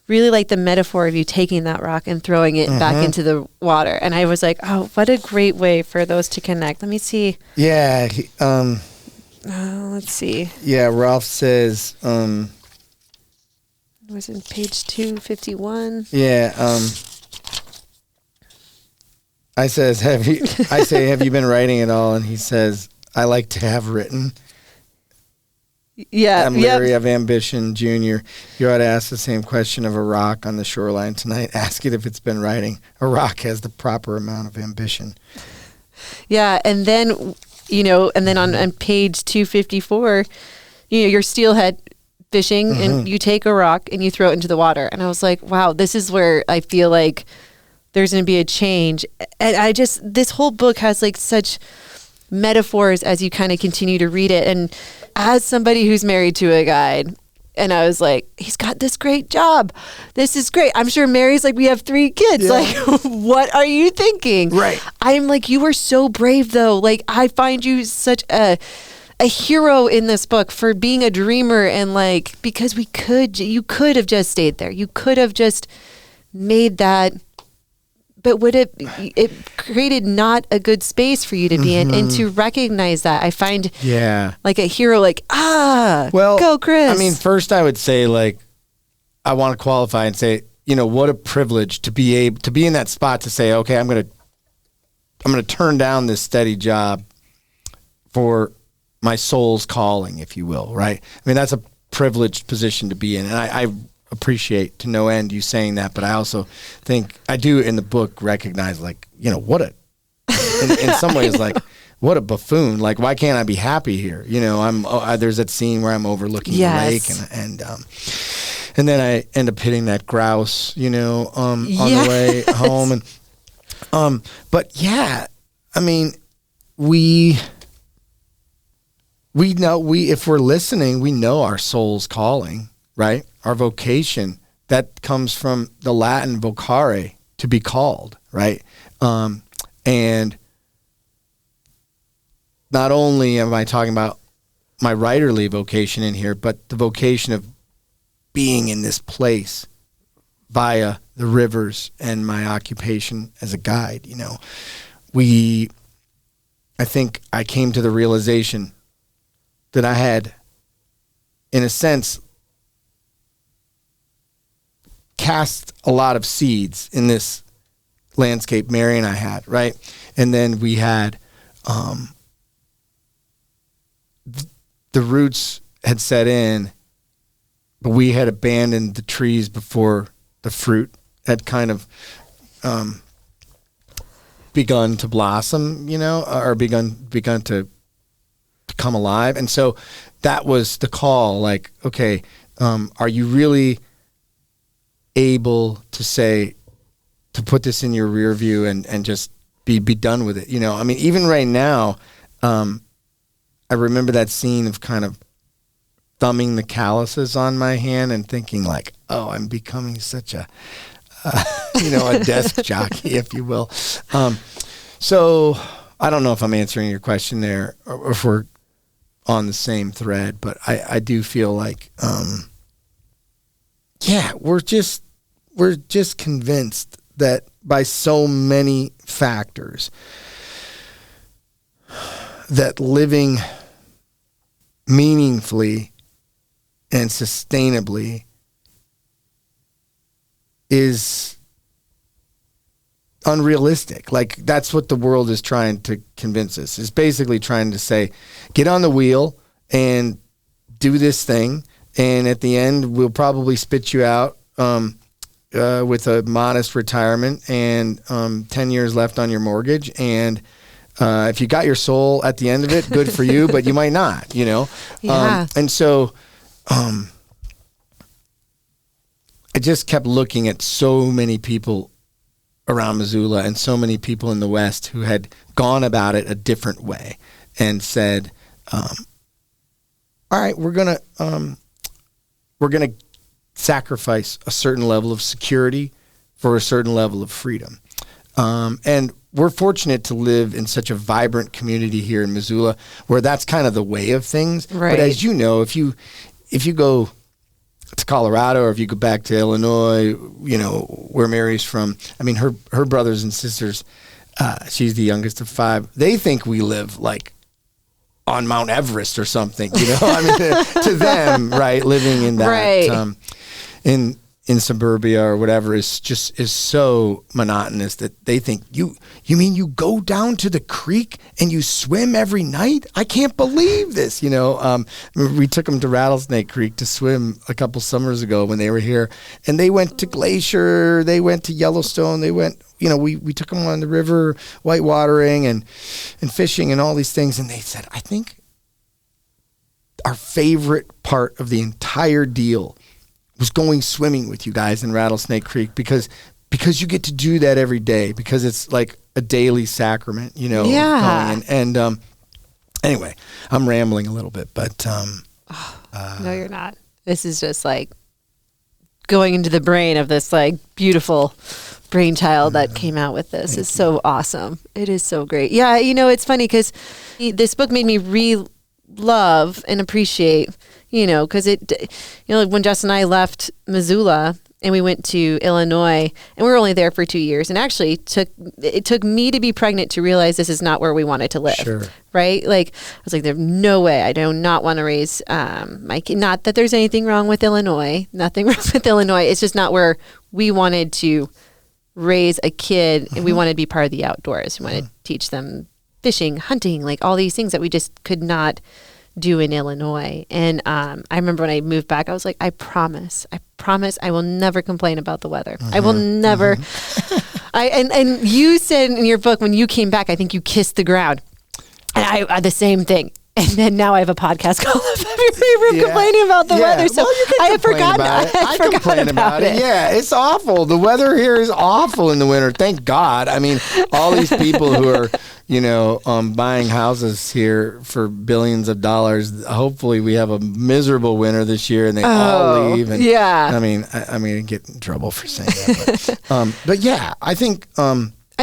really like the metaphor of you taking that rock and throwing it back into the water. And I was like, oh, what a great way for those to connect. Let me see. Yeah. Let's see. Yeah, Ralph says. It was in page 251. Yeah. I say, have you been writing at all? And he says, I like to have written. Yeah. I'm Larry of Ambition Jr. You ought to ask the same question of a rock on the shoreline tonight. Ask it if it's been writing. A rock has the proper amount of ambition. Yeah. And then, on page 254, your steelhead fishing and you take a rock and you throw it into the water. And I was like, wow, this is where I feel like there's going to be a change. And this whole book has like such metaphors as you kind of continue to read it. And as somebody who's married to a guide, and I was like, he's got this great job. This is great. I'm sure Mary's like, we have 3 kids. Yeah. Like, what are you thinking? Right. I'm like, you were so brave though. Like, I find you such a hero in this book for being a dreamer, and like, because you could have just stayed there. You could have just made that, but it created not a good space for you to be in, and to recognize that, I find like a hero, like, well, go Chris. I mean, first I would say, like, I want to qualify and say, what a privilege to be able to be in that spot to say, okay, I'm going to turn down this steady job for my soul's calling, if you will, right? I mean, that's a privileged position to be in. And I appreciate to no end you saying that, but I also think I do in the book recognize, like, what in some ways, like, what a buffoon. Like, why can't I be happy here? There's that scene where I'm overlooking the lake and then I end up hitting that grouse, on the way home. And, but yeah, I mean, we know, if we're listening, we know our soul's calling, right? Our vocation, that comes from the Latin vocare, to be called, right? And not only am I talking about my writerly vocation in here, but the vocation of being in this place via the rivers and my occupation as a guide, I think I came to the realization that I had, in a sense, cast a lot of seeds in this landscape Mary and I had, right? And then we had, the roots had set in, but we had abandoned the trees before the fruit had kind of begun to blossom, or begun to come alive. And so that was the call, like, okay, are you really able to say, put this in your rear view and just be done with it. You know, I mean, even right now, I remember that scene of kind of thumbing the calluses on my hand and thinking like, oh, I'm becoming such a, a desk jockey, if you will. So I don't know if I'm answering your question there or if we're on the same thread, but I do feel like, we're just convinced that by so many factors that living meaningfully and sustainably is unrealistic. Like, that's what the world is trying to convince us. It's basically trying to say, get on the wheel and do this thing, and at the end we'll probably spit you out with a modest retirement and 10 years left on your mortgage, and if you got your soul at the end of it, good for you, but you might not, you know? Yeah. And so I just kept looking at so many people around Missoula and so many people in the West who had gone about it a different way and said, all right, we're going to sacrifice a certain level of security for a certain level of freedom. And we're fortunate to live in such a vibrant community here in Missoula where that's kind of the way of things. Right. But as you know, if you go to Colorado or if you go back to Illinois, you know, where Mary's from, I mean, her brothers and sisters, she's the youngest of 5. They think we live like on Mount Everest or something, you know, I mean, to them, right, living in that, Right. In suburbia or whatever is so monotonous that they think you mean you go down to the creek and you swim every night? I can't believe this. You know, we took them to Rattlesnake Creek to swim a couple summers ago when they were here, and they went to Glacier, they went to Yellowstone, they went, you know, we took them on the river, white watering and fishing and all these things, and they said, I think our favorite part of the entire deal was going swimming with you guys in Rattlesnake Creek because you get to do that every day, because it's like a daily sacrament, you know. Yeah. And anyway, I'm rambling a little bit, but No, you're not. This is just like going into the brain of this like beautiful brainchild that came out with this. It's so awesome. It is so great. Yeah, you know, it's funny because this book made me love and appreciate, you know, because when Jess and I left Missoula and we went to Illinois, and we were only there for 2 years, and actually it took me to be pregnant to realize this is not where we wanted to live. Sure. Right? Like, I was like, there's no way. I do not want to raise my kid. Not that there's anything wrong with Illinois. Nothing wrong with Illinois. It's just not where we wanted to raise a kid, and we wanted to be part of the outdoors. We wanted to teach them fishing, hunting, like all these things that we just could not do in Illinois. And I remember when I moved back, I was like, I promise I will never complain about the weather. I will never. And you said in your book, when you came back, I think you kissed the ground. And I the same thing. And then now I have a podcast called February complaining about the weather. So I had forgotten about it. I complain about it. Yeah, it's awful. The weather here is awful in the winter. Thank God. I mean, all these people who are, you know, buying houses here for billions of dollars. Hopefully we have a miserable winter this year and they all leave. And, yeah. I mean, I'm going to get in trouble for saying that. But yeah, I think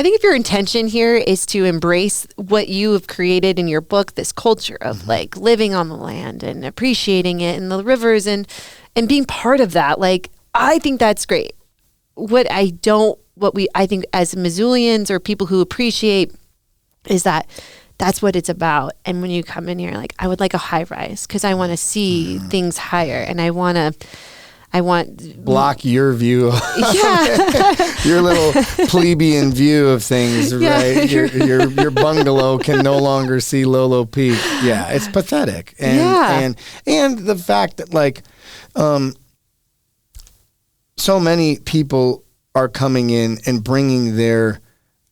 if your intention here is to embrace what you have created in your book, this culture of like living on the land and appreciating it and the rivers and being part of that, like, I think that's great. I think as Missoulians or people who appreciate is that that's what it's about. And when you come in here, like, I would like a high rise because I want to see things higher, and I want block your view, yeah, your little plebeian view of things, right? Your bungalow can no longer see Lolo Peak. Yeah, it's pathetic. And the fact that like so many people are coming in and bringing their,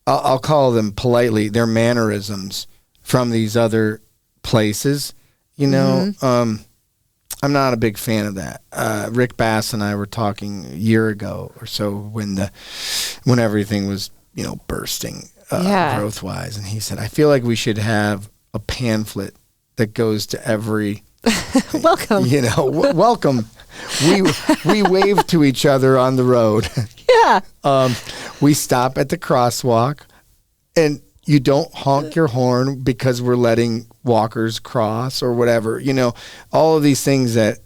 I'll call them politely, their mannerisms from these other places, you know. I'm not a big fan of that. Rick Bass and I were talking a year ago or so when everything was, bursting growth wise, and he said, I feel like we should have a pamphlet that goes to every welcome. Welcome. We wave to each other on the road. Yeah. We stop at the crosswalk, and you don't honk your horn because we're letting walkers cross or whatever. All of these things that,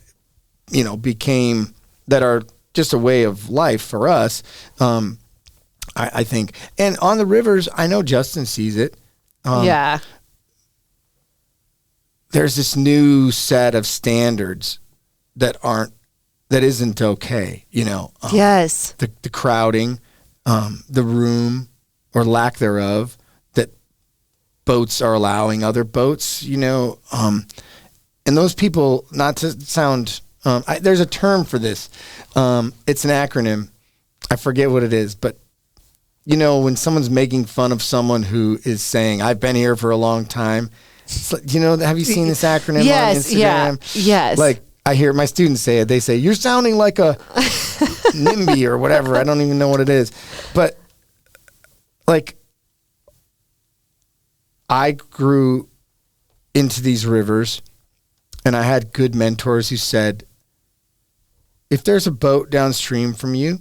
became, that are just a way of life for us, I think. And on the rivers, I know Justin sees it. Yeah. There's this new set of standards that isn't okay, Yes. The crowding, the room or lack thereof that boats are allowing other boats, and those people, not to sound, there's a term for this. It's an acronym. I forget what it is, but when someone's making fun of someone who is saying, I've been here for a long time, it's like, have you seen this acronym on Instagram? Yeah, yes. Like, I hear my students say it. They say, you're sounding like a NIMBY or whatever. I don't even know what it is. But, like, I grew into these rivers, and I had good mentors who said, if there's a boat downstream from you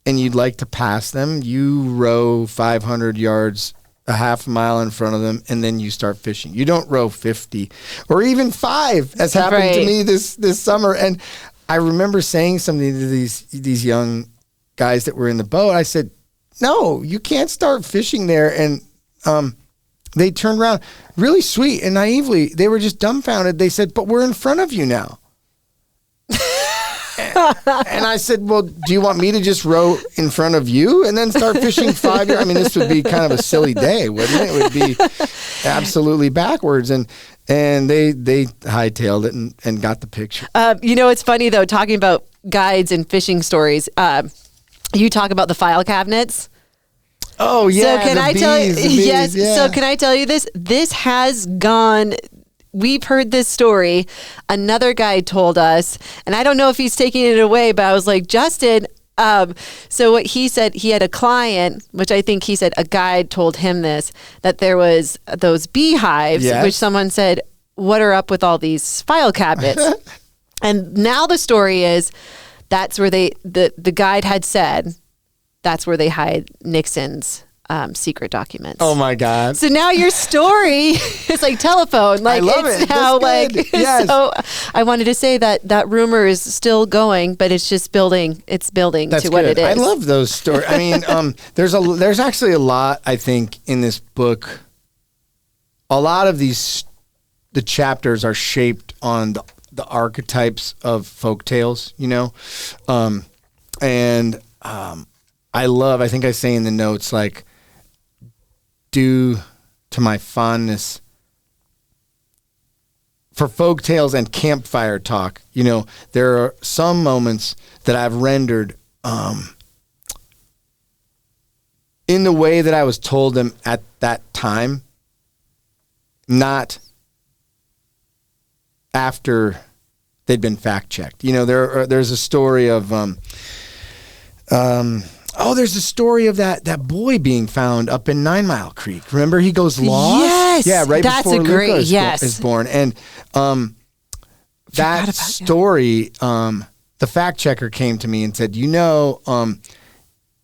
and you'd like to pass them, you row 500 yards, a half mile in front of them, and then you start fishing. You don't row 50 or even 5, as happened to me this summer. And I remember saying something to these young guys that were in the boat. I said, no, you can't start fishing there. And they turned around really sweet and naively. They were just dumbfounded. They said, but we're in front of you now. And I said, well, do you want me to just row in front of you and then start fishing 5 yards? I mean, this would be kind of a silly day, wouldn't it? It would be absolutely backwards. And they hightailed it and got the picture. It's funny, though, talking about guides and fishing stories. You talk about the file cabinets. Oh, yeah. So can I tell you? Yes. Yeah. So can I tell you this? This has gone. We've heard this story. Another guy told us, and I don't know if he's taking it away, but I was like, Justin. So what he said, he had a client, which I think he said a guide told him this, that there was those beehives, which someone said, what are up with all these file cabinets? And now the story is that's where the guide had said, that's where they hide Nixon's secret documents. Oh my God. So now your story is like telephone. Like, I love it's it. now That's good. Yes. So I wanted to say that rumor is still going, but it's just building. It's building That's to what good. it is. I love those stories. I mean, there's actually a lot, I think, in this book. A lot of the chapters are shaped on the archetypes of folktales, I think I say in the notes, like, due to my fondness for folktales and campfire talk, there are some moments that I've rendered in the way that I was told them at that time, not after they'd been fact checked. There's a story of there's a story of that boy being found up in 9 Mile Creek. Remember, he goes lost? Yes. Yeah, right That's before a great, Luca yes. is born. And that story, the fact checker came to me and said,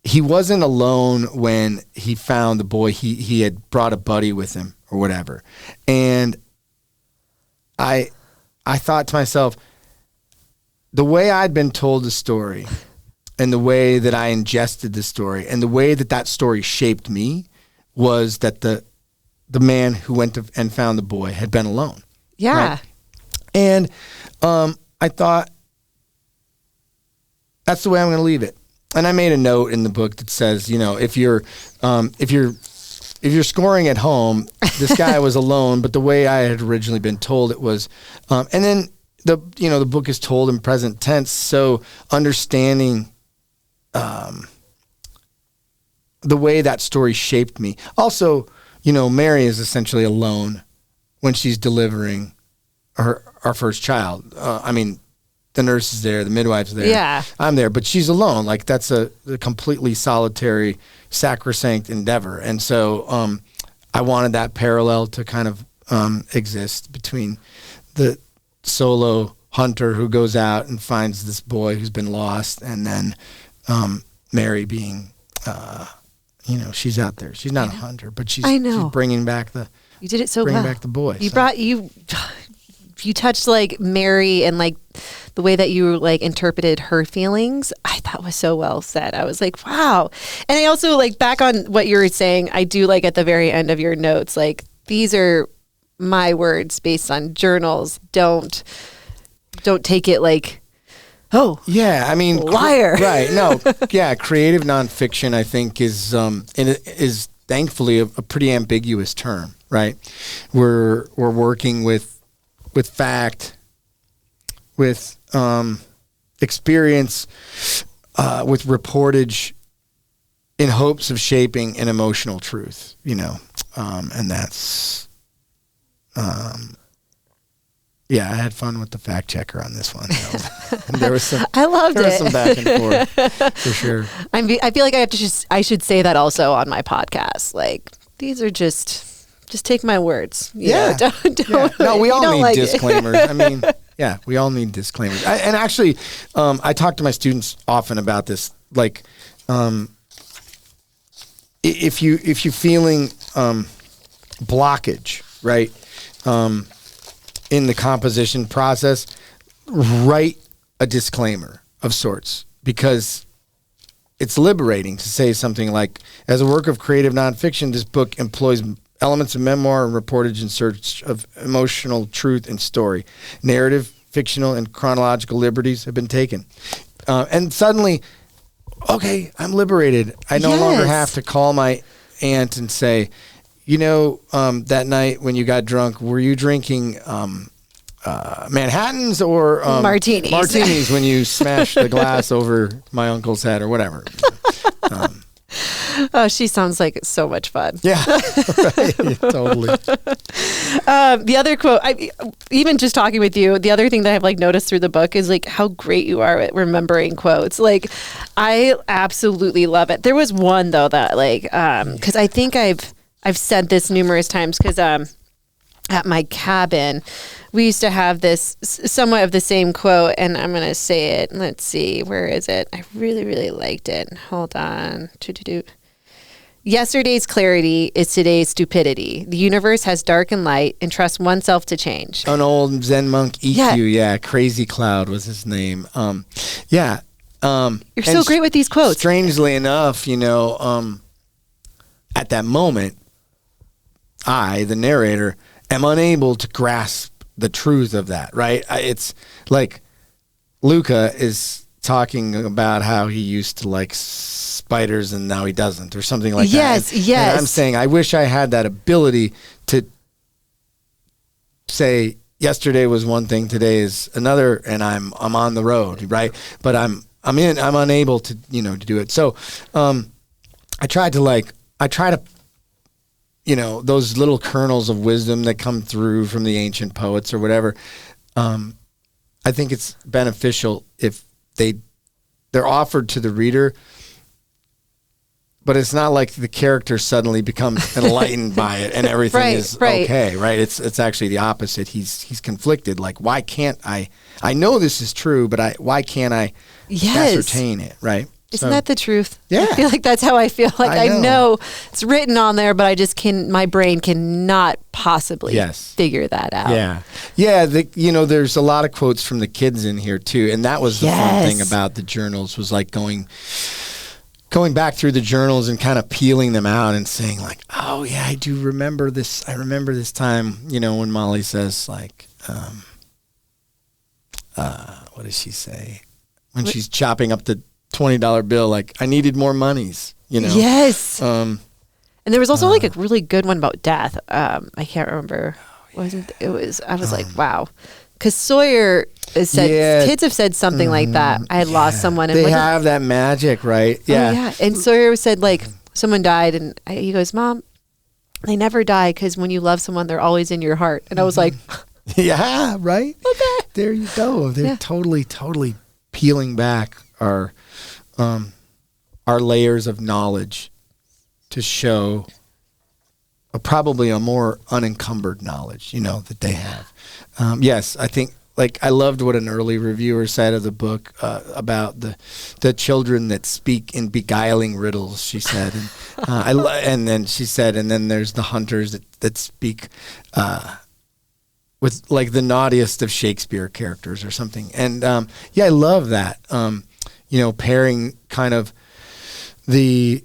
he wasn't alone when he found the boy. He had brought a buddy with him or whatever. And I thought to myself, the way I'd been told the story and the way that I ingested the story and the way that story shaped me was that the man who went and found the boy had been alone. Yeah. Right? And I thought, that's the way I'm going to leave it. And I made a note in the book that says, if you're scoring at home, this guy was alone, but the way I had originally been told it was, and then the book is told in present tense. So understanding the way that story shaped me. Also, Mary is essentially alone when she's delivering our first child. the nurse is there, the midwife's there. Yeah. I'm there, but she's alone. Like that's a completely solitary, sacrosanct endeavor. And so I wanted that parallel to kind of exist between the solo hunter who goes out and finds this boy who's been lost, and then Mary being, she's out there. She's not a hunter, but she's bringing back the. You did it so bringing well. back the boy. You touched like Mary and like the way that you like interpreted her feelings. I thought was so well said. I was like, wow. And I also like back on what you were saying. I do like at the very end of your notes, like these are my words based on journals. Don't take it like, oh, yeah. I mean, liar. Right. No. Yeah. Creative nonfiction, I think, is thankfully a pretty ambiguous term. Right. We're working with fact, with experience, with reportage, in hopes of shaping an emotional truth. And that's. Yeah, I had fun with the fact checker on this one. There was some. I loved it. There was some back and forth for sure. I feel like I should say that also on my podcast. Like these are just take my words. Yeah. Don't. No, we all need like disclaimers. I mean, yeah, we all need disclaimers. And actually, I talk to my students often about this. Like, if you're feeling blockage, right? In the composition process, write a disclaimer of sorts, because it's liberating to say something like, as a work of creative nonfiction, this book employs elements of memoir and reportage in search of emotional truth and story. Narrative, fictional, and chronological liberties have been taken. And suddenly, okay, I'm liberated. I no longer have to call my aunt and say, that night when you got drunk, were you drinking Manhattans or martinis? Martinis when you smashed the glass over my uncle's head or whatever. Oh, she sounds like so much fun. Yeah, right. Yeah, totally. The other quote, even just talking with you, the other thing that I've like noticed through the book is like how great you are at remembering quotes. Like, I absolutely love it. There was one though that like, because I think I've said this numerous times, because at my cabin, we used to have this somewhat of the same quote, and I'm going to say it. Let's see, where is it? I really, really liked it. Hold on. Yesterday's clarity is today's stupidity. The universe has dark and light, and trust oneself to change. An old Zen monk, EQ, yeah. Crazy Cloud was his name. You're so great with these quotes. Strangely enough, at that moment, I, the narrator, am unable to grasp the truth of that, right? It's like Luca is talking about how he used to like spiders and now he doesn't, or something like that. Yes. And I'm saying I wish I had that ability to say yesterday was one thing, today is another, and I'm on the road, right? But I'm unable to to do it. So I try to those little kernels of wisdom that come through from the ancient poets or whatever. I think it's beneficial if they're offered to the reader, but it's not like the character suddenly becomes enlightened by it and everything is okay, right? It's actually the opposite. He's conflicted. Like, why can't I know this is true, but why can't I ascertain it, right? Isn't that the truth? Yeah. I feel like that's how I feel. Like I know it's written on there, but my brain cannot possibly figure that out. Yeah. Yeah. There's a lot of quotes from the kids in here too. And that was the fun thing about the journals, was like going back through the journals and kind of peeling them out and saying like, oh yeah, I do remember this. I remember this time, when Molly says like, what does she say? When she's chopping up the $20 bill, like, I needed more monies, Yes. And there was also like a really good one about death. I can't remember. I was like, wow. Because Sawyer said, kids have said something like that. I had lost someone. And they have that magic, right? Yeah. Oh, yeah. And Sawyer said like, someone died, and he goes, Mom, they never die, because when you love someone, they're always in your heart. And I was like, Yeah, right? Okay. There you go. They're totally peeling back our layers of knowledge to show probably a more unencumbered knowledge, that they have. Yes, I think, I loved what an early reviewer said of the book about the children that speak in beguiling riddles, she said. And, and then she said, and then there's the hunters that speak with the naughtiest of Shakespeare characters or something. And I love that, pairing kind of the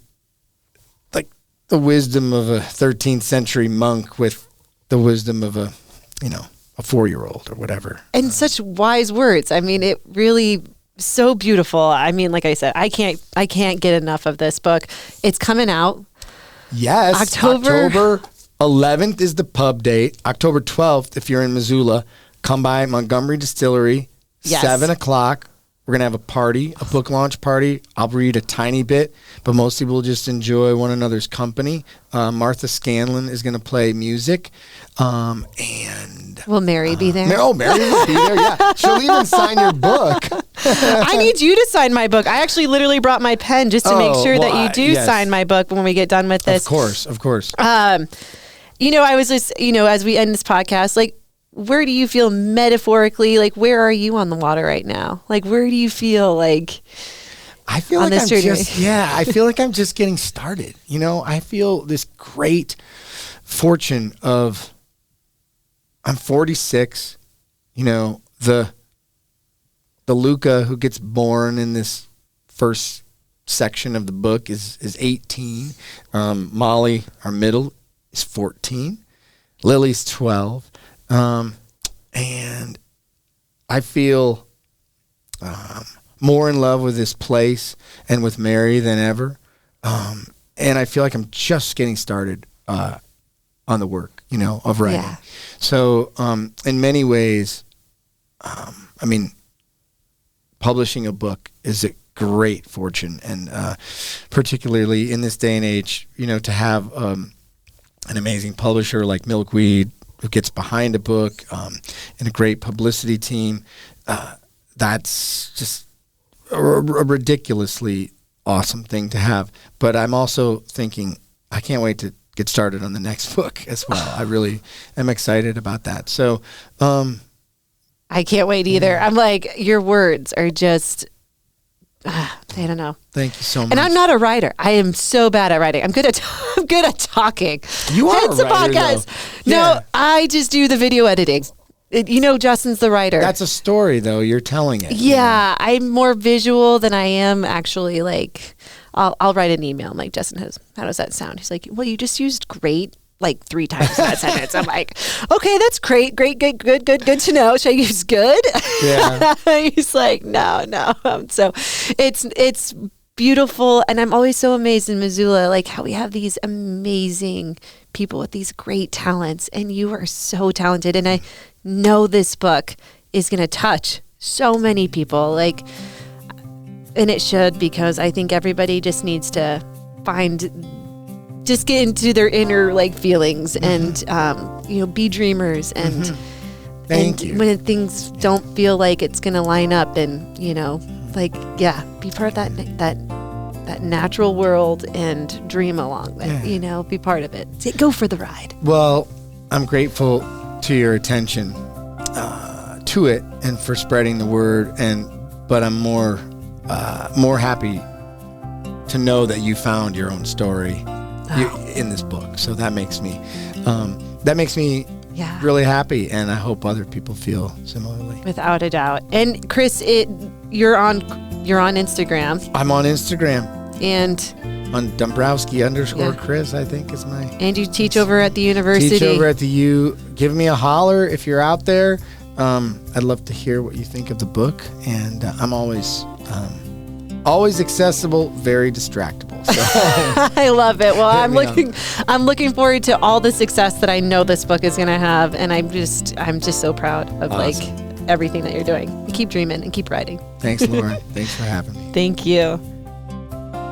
wisdom of a 13th century monk with the wisdom of a 4-year-old or whatever. And such wise words. I mean, it really so beautiful. I mean, like I said, I can't get enough of this book. It's coming out. Yes. October 11th is the pub date. October 12th, if you're in Missoula, come by Montgomery Distillery, 7 o'clock. We're going to have a party, a book launch party. I'll read a tiny bit, but mostly we'll just enjoy one another's company. Martha Scanlon is going to play music. And will Mary be there? Mary will be there, yeah. She'll even sign your book. I need you to sign my book. I actually literally brought my pen just to make sure that you do sign my book when we get done with this. Of course. I was just, as we end this podcast, where do you feel metaphorically, where are you on the water right now? Where do you feel I feel on like this I'm journey? I feel like I'm just getting started. I feel this great fortune of, I'm 46, the Luca who gets born in this first section of the book is 18. Molly, our middle, is 14. Lily's 12. And I feel more in love with this place and with Mary than ever. And I feel like I'm just getting started on the work, of writing. Yeah. So in many ways, publishing a book is a great fortune. And particularly in this day and age, to have an amazing publisher like Milkweed, who gets behind a book, and a great publicity team, that's just a ridiculously awesome thing to have. But I'm also thinking, I can't wait to get started on the next book as well. I really am excited about that. So I can't wait either. Yeah. I'm your words are just... I don't know. Thank you so much. And I'm not a writer. I am so bad at writing. I'm good at talking. You are a writer, podcast. No, I just do the video editing. Justin's the writer. That's a story, though. You're telling it. Yeah, I'm more visual than I am actually. I'll write an email. I'm like, Justin, how does that sound? He's like, well, you just used great 3 times in that sentence. I'm like, okay, that's great, good to know. Should I use good? Yeah. He's like, no. So it's beautiful, and I'm always so amazed in Missoula, how we have these amazing people with these great talents, and you are so talented, and I know this book is going to touch so many people, and it should, because I think everybody just needs to just get into their inner feelings and be dreamers and Thank you. When things don't feel like it's gonna line up and be part of that natural world and dream along with be part of it. Go for the ride. Well, I'm grateful to your attention to it and for spreading the word, but I'm more happy to know that you found your own story in this book. So that makes me really happy, and I hope other people feel similarly. Without a doubt. And Chris, you're on Instagram. I'm on Instagram. And on Dombrowski _ Chris, I think is my. And you teach over at the university. Teach over at the U. Give me a holler if you're out there. I'd love to hear what you think of the book, and I'm always accessible, very distractible. So. I love it. Well, I'm looking forward to all the success that I know this book is going to have, and I'm just so proud of everything that you're doing. Keep dreaming and keep writing. Thanks, Lauren. Thanks for having me. Thank you.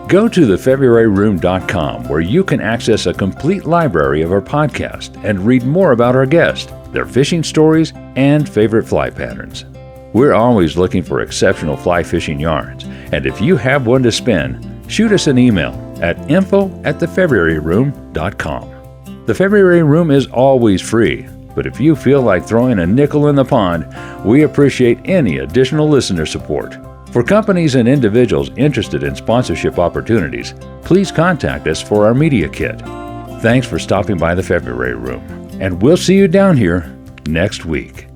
Go to thefebruaryroom.com, where you can access a complete library of our podcast and read more about our guest. their fishing stories, and favorite fly patterns. We're always looking for exceptional fly fishing yarns, and if you have one to spin, shoot us an email at info@thefebruaryroom.com. The February Room is always free, but if you feel like throwing a nickel in the pond, we appreciate any additional listener support. For companies and individuals interested in sponsorship opportunities, please contact us for our media kit. Thanks for stopping by the February Room, and we'll see you down here next week.